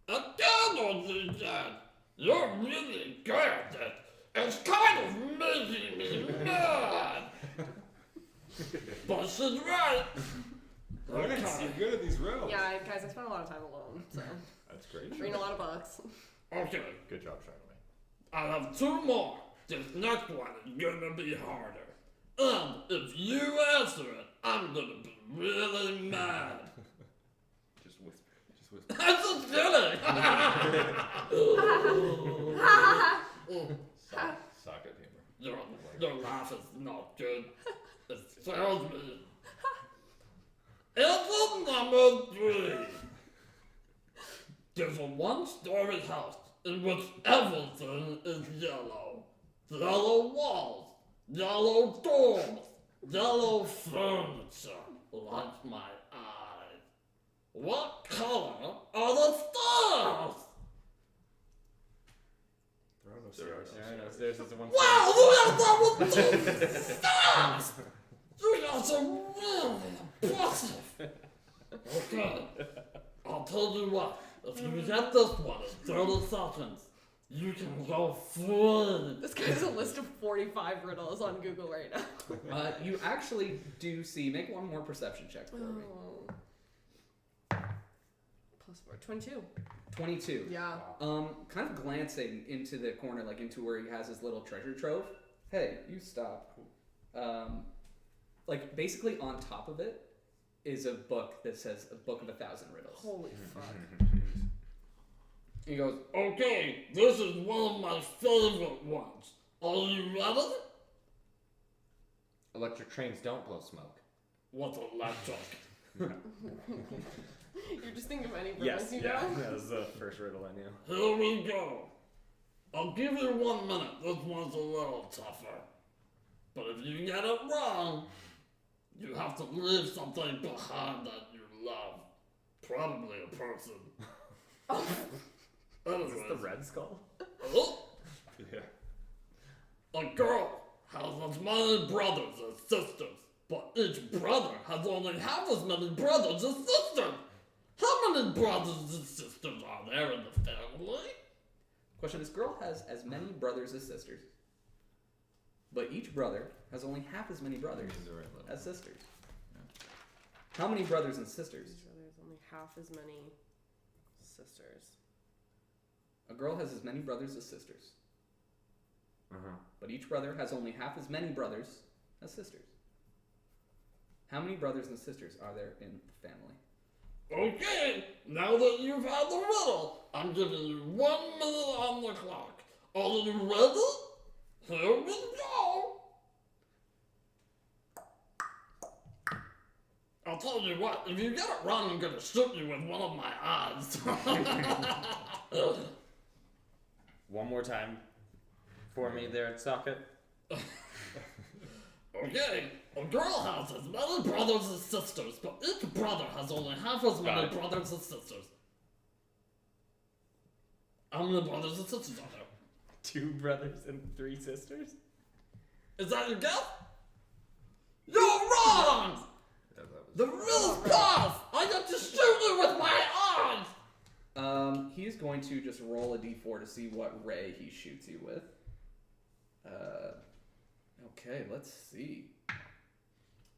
A candle, she said. You're really good at this. It's kind of making me mad. But she's right. Nice. You're good at these riddles. Yeah, guys, I spent a lot of time alone, so That's great. reading a lot of books. Okay, Good job, Charlie. I have 2 more. This next one is gonna be harder. And if you answer it, I'm gonna be really mad. Just whisper. Just whisper. I'm just kidding. Socket humor. Your laugh is not good. It scares me. Answer number 3. There's a one-story house in which everything is yellow. Yellow walls, yellow doors, yellow furniture, like my eyes. What color are the stars? There are no There are stars. Yeah, I know. There's just one. Wow, look at that with the stars! You guys are really impressive. Okay, I'll tell you what. If you get this one in 30 seconds, you can go free. This guy has a list of 45 riddles on Google right now. You actually do see. Make one more perception check for me. Plus 4, 22. 22. Yeah. Kind of glancing into the corner, like into where he has his little treasure trove. Hey, you stop. Like basically on top of it is a book that says a book of 1,000 riddles. Holy fuck. He goes, Okay, this is one of my favorite ones. Are you ready? Electric trains don't blow smoke. What's electric? You're just thinking of any riddles Yes, you yeah, know? that was the first riddle I knew. Here we go. I'll give you 1 minute. This one's a little tougher. But if you get it wrong, you have to leave something behind that you love. Probably a person. Is this the Anyways, Red Skull? oh, Yeah. a girl has as many brothers as sisters, but each brother has only half as many brothers as sisters. How many brothers and sisters are there in the family? question, this girl has as many brothers as sisters, but each brother has only half as many brothers as sisters. How many brothers and sisters? There's only half as many sisters. A girl has as many brothers as sisters, Uh-huh. but each brother has only half as many brothers as sisters. How many brothers and sisters are there in the family? Okay, now that you've had the riddle, I'm giving you 1 minute on the clock. Are you ready? Here we go. I'll tell you what, if you get it wrong, I'm gonna shoot you with one of my eyes. One more time for me there at Socket. Okay, a girl has as many brothers as sisters, but each brother has only half as many Got it. brothers as sisters. How many brothers and sisters are there? 2 brothers and 3 sisters? Is that your guess? You're wrong! Yeah, that was The riddle's passed! I got to shoot you with my eyes! He is going to just roll a d4 to see what ray he shoots you with. Okay, let's see.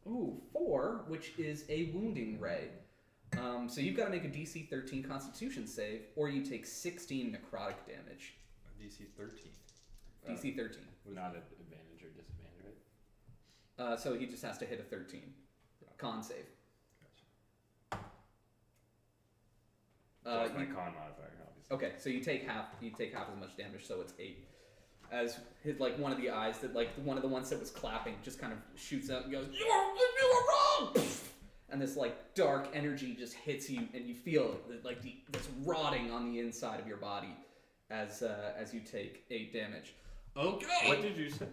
Ooh, 4, which is a wounding ray. So you've got to make a DC 13 Constitution save, or you take 16 necrotic damage. DC 13. DC 13. Not an advantage or disadvantage, right? So he just has to hit a 13. Con save. That's my You- con modifier, obviously. Okay, so you take half as much damage, so it's 8. As his one of the eyes that one of the ones that was clapping just kind of shoots out and goes, You were wrong! and this dark energy just hits you, and you feel this rotting on the inside of your body as you take 8 damage. Okay, What did you say?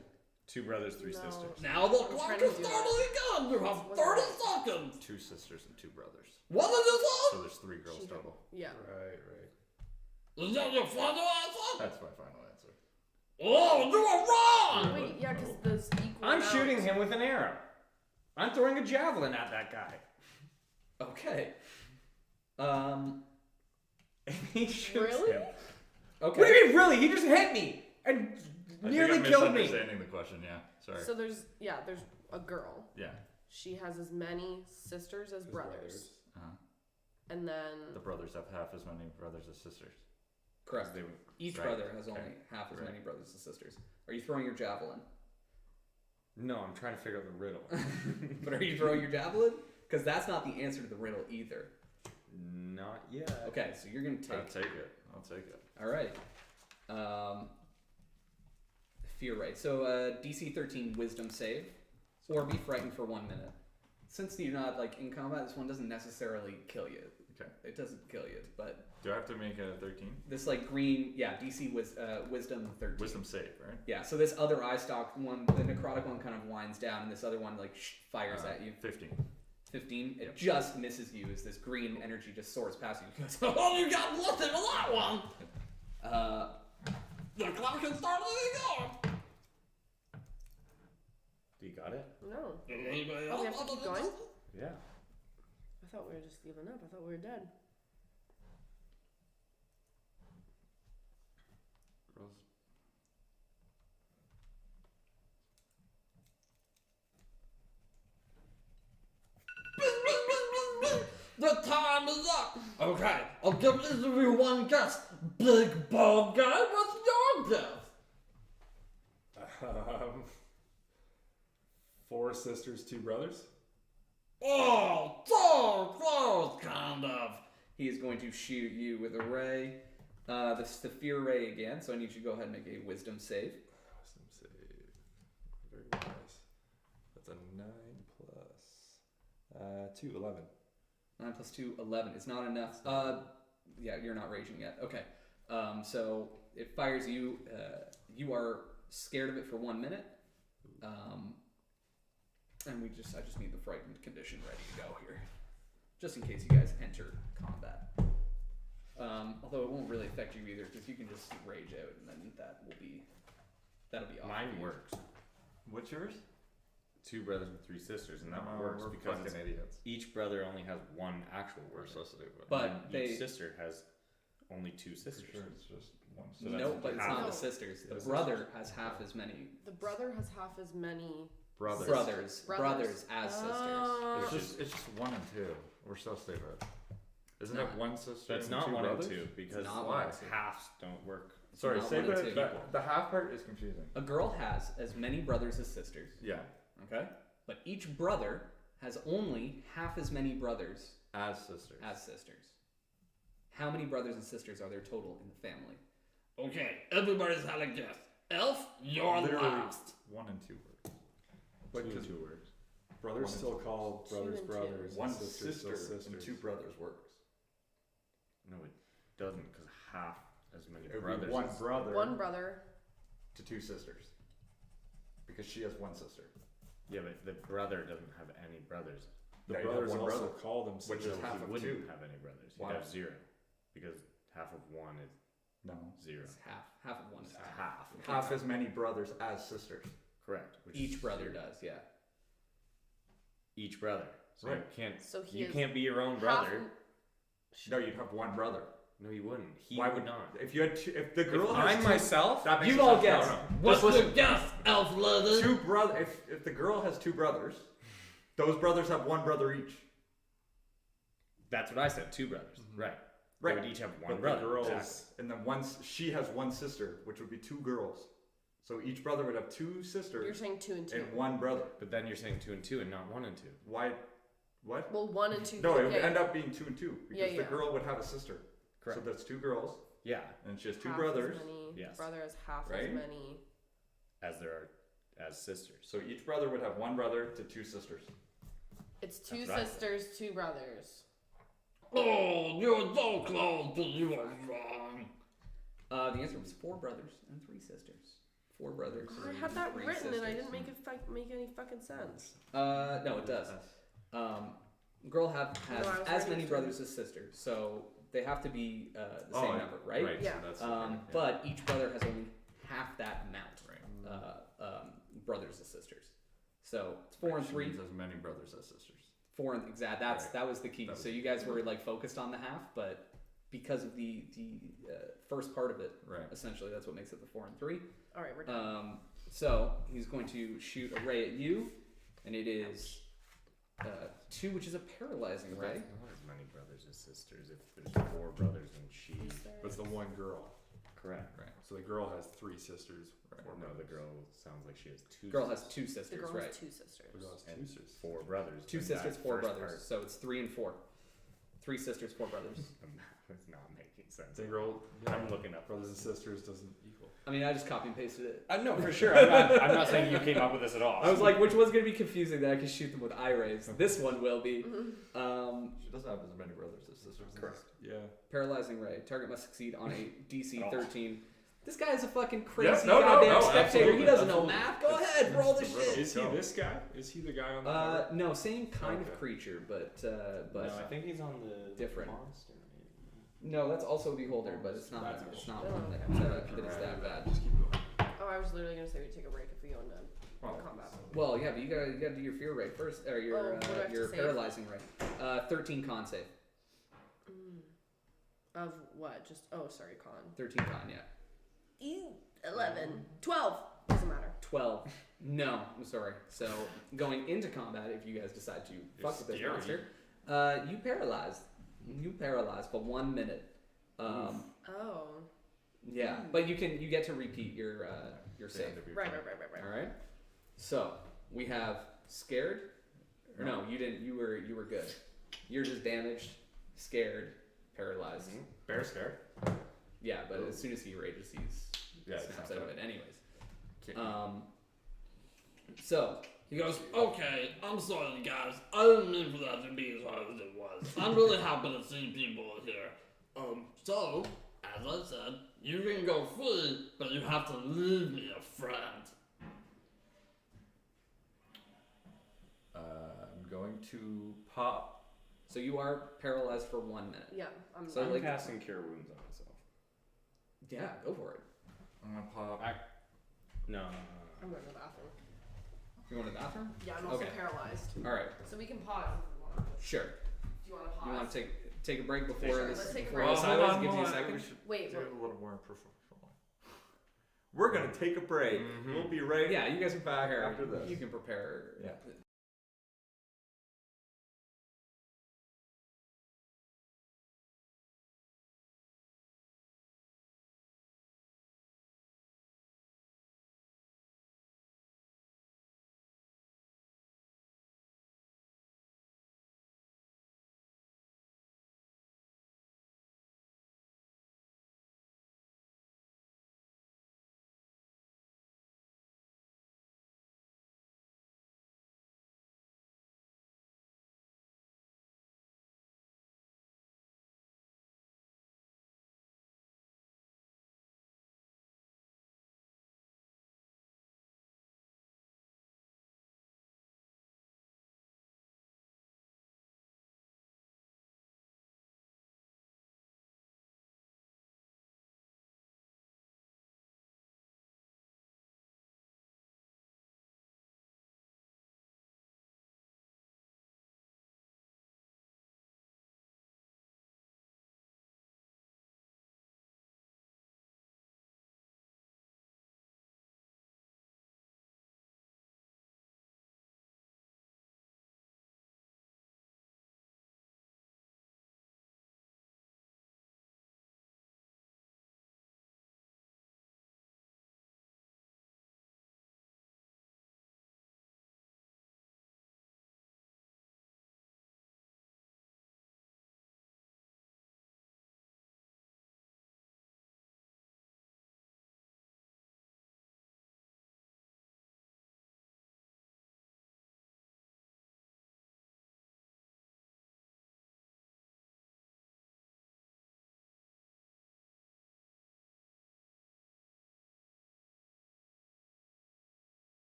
2 brothers, 3 No. sisters. now the I'm clock trying is to do starting again! You have 30 seconds! 2 sisters and 2 brothers. What did you So there's 3 girls She- total. Yeah. Right. say? Is that your final answer? That's my final answer. Oh, you were wrong! Wait, yeah, because those equal I'm amount. shooting him with an arrow. I'm throwing a javelin at that guy. Okay. He shoots Really? him. Okay. What do you mean, really? He just hit me and I nearly think I'm killed me. misunderstanding the question, yeah. Sorry. So there's a girl. Yeah. She has as many sisters as brothers. Uh-huh. And then The brothers have half as many brothers as sisters. Correct. They- Each Right. brother has only Okay. half as Right. many brothers and sisters. Are you throwing your javelin? No, I'm trying to figure out the riddle. But are you throwing your javelin? Because that's not the answer to the riddle either. Not yet. Okay, so you're gonna I'll take. take it. I'll take it. All right. Fear Ray. So DC 13 Wisdom save, or be frightened for 1 minute. Since you're not like in combat, this one doesn't necessarily kill you. Okay. It doesn't kill you, but Do I have to make a 13? this like green, yeah, DC Wisdom 13. Wisdom save, right? Yeah. So this other eye stalk one, the necrotic one, kind of winds down, and this other one like fires at you. 15. 15. It Yep. just misses you as this green energy just soars past you. Oh, you got nothing for that one. The clock has started again. Do you got it? No. Anybody Oh, we have else to keep want going? Yeah. I thought we were just giving up. I thought we were dead. The time is up. Okay, I'll give each of you one guess. Big bald guy, what's your guess? 4 sisters, 2 brothers. Oh, so close, kind of. He is going to shoot you with a ray. This is the fear ray again, so I need you to go ahead and make a wisdom save. Wisdom save. Very nice. That's a 9 plus 2, 11. 9 plus 2, 11. It's not enough. Yeah, you're not raging yet. Okay. So it fires you. You are scared of it for 1 minute. And I just need the frightened condition ready to go here. Just in case you guys enter combat. Although it won't really affect you either, because you can just rage out, and then that'll be awesome. Mine works. What's yours? 2 brothers and 3 sisters, and that Oh, works we're because fucking idiots. each brother only has 1 actual We're word. so stupid. But and they each sister has only 2 For sisters. sure, it's just one. So that's no, but it's not half. the sisters. The The brother has half as many The brother has half as many. brothers. brothers Brothers. as sisters. Oh. It's just 1 and 2. We're so stupid. Isn't Not. it 1 sister? That's and not 2 1 brothers? and 2 because not one why? and two. Halves don't work. Sorry, Not say 1 and the, 2. the half part is confusing. A girl has as many brothers as sisters. Yeah, Okay? But each brother has only half as many brothers as sisters. as sisters. How many brothers and sisters are there total in the family? Okay, everybody's had a guess. Elf, you're Literally last. 1 and 2 words. But 2 and 'cause 2 words. brothers One still is- called Two brothers and two. brothers. 1 and sisters still sister sisters. and 2 brothers works. No, it doesn't because half as many It would brothers. be 1 is- brother 1 brother. to 2 sisters. Because she has 1 sister. Yeah, but the brother doesn't have any brothers. The Yeah, you have brothers 1 also brother. call them Which sisters. is half he of wouldn't 2. have any brothers. He'd Why? have 0 because half of 1 is No. 0. It's half. Half of one is It's half. half. Half as many brothers as sisters. Correct. Which is Each brother 0. does, yeah. Each brother. So Right. you can't. So he You is can't be your own half brother. No, you'd have 1 brother. No, you wouldn't. He Why would would not. If you had if the girl If has I'm 2 myself, that makes You it all tough. guess. No, no. What's Just the listen. guess, Elf Leather? 2 brother. If the girl has 2 brothers, those brothers have 1 brother each. that's what I said. 2 brothers. Right. Right. They would each have 1 But the brother. girls, Exactly. And then she has 1 sister, which would be 2 girls. So each brother would have 2 You're sisters saying 2 and 2. and 1 brother. But then you're saying 2 and 2 and not 1 and 2. Why? What? Well, 1 and 2. No, it would yeah, end up being 2 and 2 because Yeah, the yeah. girl would have a sister. Correct. So that's 2 girls, Yeah. and she has 2 half brothers. As many. Yes. Brother has half Right? as many. As there are as sisters. So each brother would have 1 brother to 2 sisters. It's 2 That's what I said. sisters, 2 brothers. Oh, you're so close, but you are wrong. The answer was 4 brothers and 3 sisters. 4 brothers. I and had that 3 written and I sisters. didn't make it make any fucking sense. No, it does. Girl has No, I was as ready many to- brothers as sisters, so they have to be the Oh, same yeah. number, right? Yeah. So that's But each brother has only half that amount. Right. Brothers and sisters. So it's 4 and She 3. means as many brothers as sisters. 4 and exact. Right. That was the key. That was So the you guys were like focused on the half, but because of the first part of it, Right. essentially that's what makes it the 4 and 3. All right, we're done. So he's going to shoot a ray at you, and it is 2, which is a paralyzing But ray. that's not as many brothers as sisters if there's 4 brothers and she. Is there- but it's the one girl. Correct. Right. So the girl has 3 sisters. Right. 4 No, the brothers. girl sounds like she has 2 Girl has sisters. 2 The sisters, girl right? has 2 sisters. The girl has 2 And sisters. 4 brothers. 2 but sisters, that 4 first brothers. So it's 3 and 4. 3 sisters, 4 brothers. Part, it's not making sense. The girl, I'm looking up brothers and sisters doesn't equal. I mean, I just copy and pasted it. No, for sure. I'm not saying you came up with this at all. I was like, which one's gonna be confusing that I can shoot them with eye rays? This one will be. She doesn't have as many brothers as sisters. Correct. Yeah. Paralyzing ray. Target must succeed on a DC Oh. 13. This guy is a fucking crazy no, goddamn spectator. absolutely, He doesn't know absolutely. math. Go ahead, roll the shit. Is he this guy? Is he the guy on the cover? No, same kind Okay. of creature, but No, I think he's on the Different. monster. no, that's also Beholder, but it's not. That's It's cool. not Oh, one that, okay. that is that bad. Just keep going. Oh, I was literally gonna say we take a break if we go into Oh. combat. Well, yeah, but you gotta do your fear rate first, or Oh, your what do I have your to save? paralyzing rate. 13 con save. Of what? Just sorry, con. 13 con, yeah. 11, 12. Doesn't matter. 12. No, I'm sorry. So going into combat, if you guys decide to fuck with this scary. monster, you paralyzed. You paralyzed for 1 minute. Oh. Yeah, but you get to repeat your save. Right. All right. So we have scared. Or no, you didn't. You were good. You're just damaged, scared, paralyzed. Bear scared. Yeah, but as soon as he rages, he snaps out of it anyways. So He goes, okay, I'm sorry guys, I didn't mean for that to be as hard as it was. I'm really happy to see people here. So, as I said, you can go free, but you have to leave me a friend. I'm going to pop. so you are paralyzed for 1 minute. Yeah. I'm. So, I'm like- casting cure wounds on myself. Yeah, go for it. I'm gonna pop. No. I'm going to the bathroom. You going to the bathroom? Yeah, I'm also Okay. paralyzed. All right, So we can pause if we want. sure. Do you want to pause? You want to take a break before Sure, this? let's take a before break. this Hold sideways on, gives you a hold on. second. We should Wait, do wait. it a little more professional. We're gonna take a break. We'll be right Yeah, you guys can back prepare. after this. You can prepare. Yeah.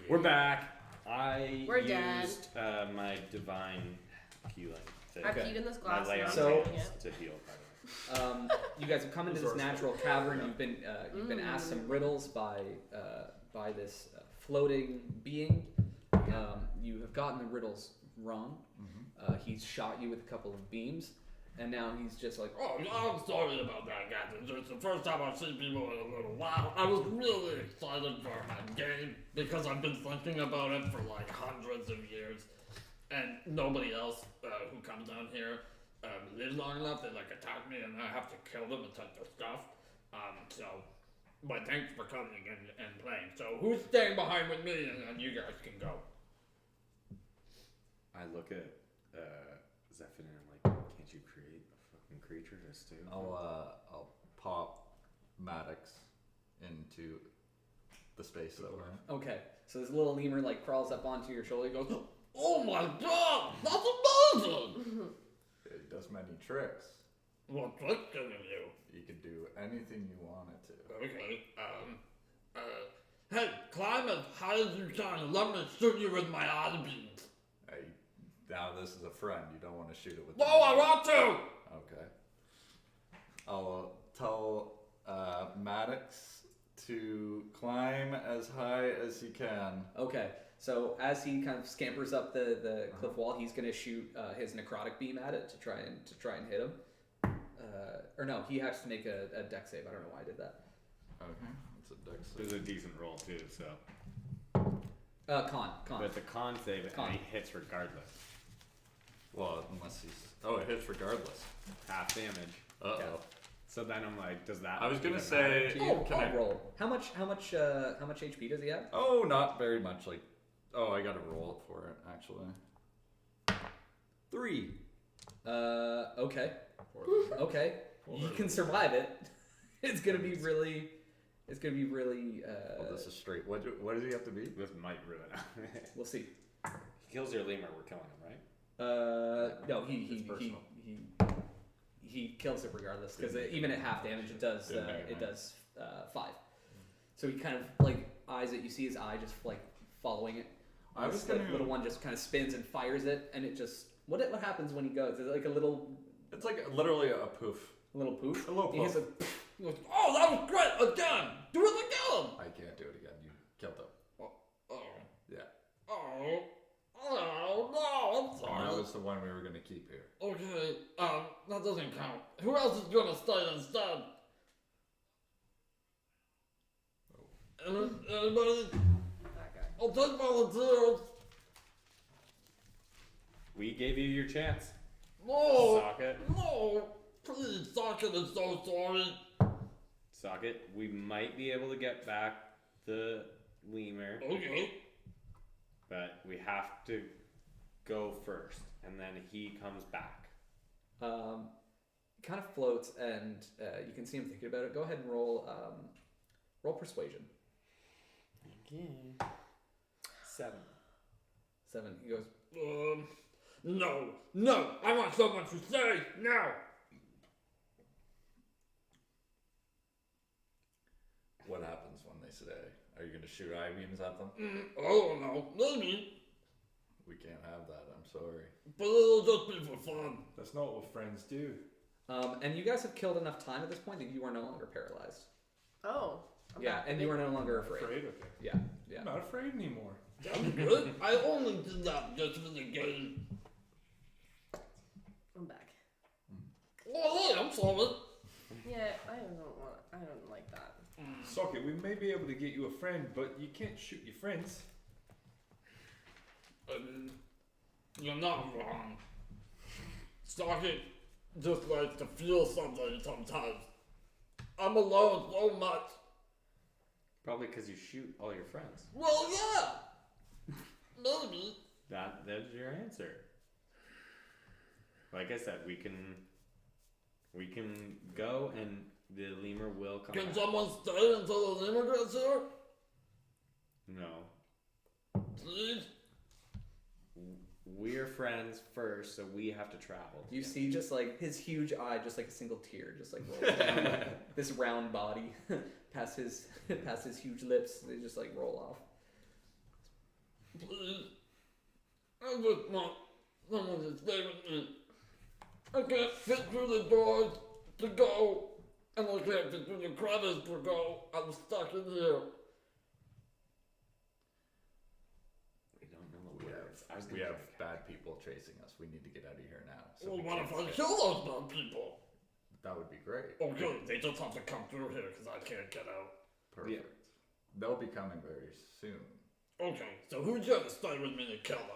We're back. I We're dead. used my divine healing. I Okay. peed in this My glass. lay and on I'm So- drinking it. to heal. By the way. You guys have come into this natural cavern. You've been asked some riddles by this floating being. You have gotten the riddles wrong. He's shot you with a couple of beams, and now he's just like, Oh, I'm sorry about that, guys. It's the first time I've seen people in a little while. I was really excited for my game because I've been thinking about it for like hundreds of years, and nobody else who comes down here lives long enough. They like attack me, and I have to kill them and take their stuff. But thanks for coming and playing. So who's staying behind with me, and then you guys can go. I look at Zephyr and I'm like, can't you create a fucking creature to stay with you? I'll pop Maddox into the space that we're in. okay. So this little lemur like crawls up onto your shoulder. He goes, Oh my god, that's amazing! It does many tricks. What trick can you do? You can do anything you want it to. Okay, hey, climb as high as you can and let me shoot you with my eye beams. Hey, now this is a friend. You don't want to shoot it with. No, I want to! Okay. I'll tell Maddox to climb as high as he can. okay. So as he kind of scampers up the cliff wall, he's gonna shoot his necrotic beam at it to try and hit him. Or no, he has to make a dex save. I don't know why I did that. Okay, it's a dex It was save. a decent roll too, so. Con. But it's a con save Con. and he hits regardless. Well, unless he's. Oh, it hits regardless. Half damage. Uh oh. Yeah. So then I'm like, does that? I was gonna even say- matter to you? Oh, Can I'll I- roll. How much HP does he have? Oh, not very much. Like, oh, I gotta roll for it actually. 3. Okay. Okay. You can survive it. It's gonna be really. Well, this is straight. What does he have to be? This might ruin it. We'll see. He kills your lemur, we're killing him, right? No, It's personal. he kills it regardless because even at half damage it does Didn't make it, it right? does 5. So he kind of like eyes it. You see his eye just like following it. I was This, like, gonna- little one just kind of spins and fires it, and it just what happens when he goes? Is it like a little It's like literally a poof. poof? A little He hits poof. He goes, oh, that was great! Again! Do it again! I can't do it again. You killed him. Oh, Yeah. oh, no, I'm And sorry. that was the one we were gonna keep here. Okay, that doesn't count. Who else is gonna stay instead? Anybody? That guy. I'll take volunteers. We gave you your chance. No, Socket. no, please, Socket is so sorry. Socket. We might be able to get back the lemur, Okay, but we have to go first, and then he comes back. Kind of floats, and you can see him thinking about it. Go ahead and roll persuasion. Okay. 7. 7. He goes, no, I want someone to say now. What happens when they say? Are you gonna shoot eye beams at them? I don't know, maybe, We can't have that. I'm sorry. but it'll just be for fun. That's not what friends do. and you guys have killed enough time at this point that you are no longer paralyzed. Oh. I'm Yeah, back. and you are no longer afraid. Afraid? Okay. Yeah, yeah. I'm not afraid anymore. That's good. I only did that just for the game. I'm back. Oh, hey, I'm sorry. Yeah, I don't like that. Socket, we may be able to get you a friend, but you can't shoot your friends. You're not wrong. Socket just likes to feel something sometimes. I'm alone so much. Probably because you shoot all your friends. Well, yeah. Maybe. That's your answer. Like I said, we can go and the lemur will come Can back. someone stay until the lemur gets here? No. Please? We're friends first, so we have to travel. You see just like his huge eye, just like a single tear, just like rolls down this round body past his huge lips. They just like roll off. Please. I just want someone to stay with me. I can't fit through the doors to go, and I can't fit through the crevice to go. I'm stuck in here. We don't know We where have, it's- I was we gonna have check. bad people chasing us. We need to get out of here now. So Well, we what can't if I stay. kill those bad people? That would be great. Okay, they just have to come through here because I can't get out. Perfect. They'll be coming very soon. Okay, so who's gonna stay with me to kill them?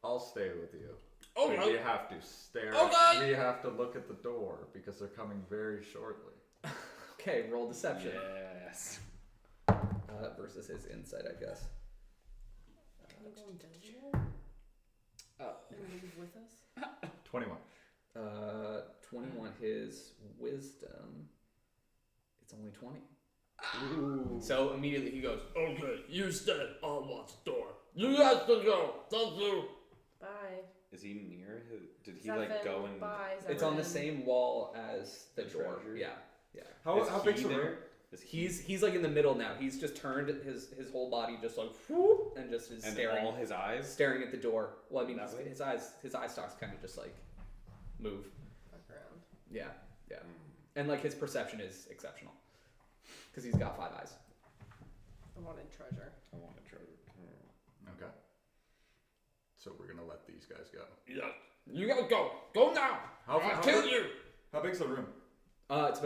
I'll stay with you. Okay. We have to stare. Okay. We have to look at the door because they're coming very shortly. Okay, roll deception. Yes. Versus his insight, I guess. Can you go invisible? And leave with us? 21. 21. His wisdom. It's only 20. Ooh. So immediately he goes, Okay, you stay. I'll watch the door. You guys can go. Thank you. Bye. Is he near? Did he like Zephyr, go and? Bye. it's on the Zephyr. same wall as the The door. treasure? Yeah, yeah. How, Is how he big's the there? room? Is he, He's like in the middle now. He's just turned his whole body just like whoop, and just is and staring all his eyes. staring at the door. Well, I mean That way? his eye stalks kind of just like move. Fuck around. Yeah, yeah. Mm. And like his perception is exceptional because he's got 5 eyes. I wanted treasure. I want to treasure. Okay. So we're gonna let these guys go. Yes. You gotta go. Go now. How, I'll how, kill you. how big's the room? It's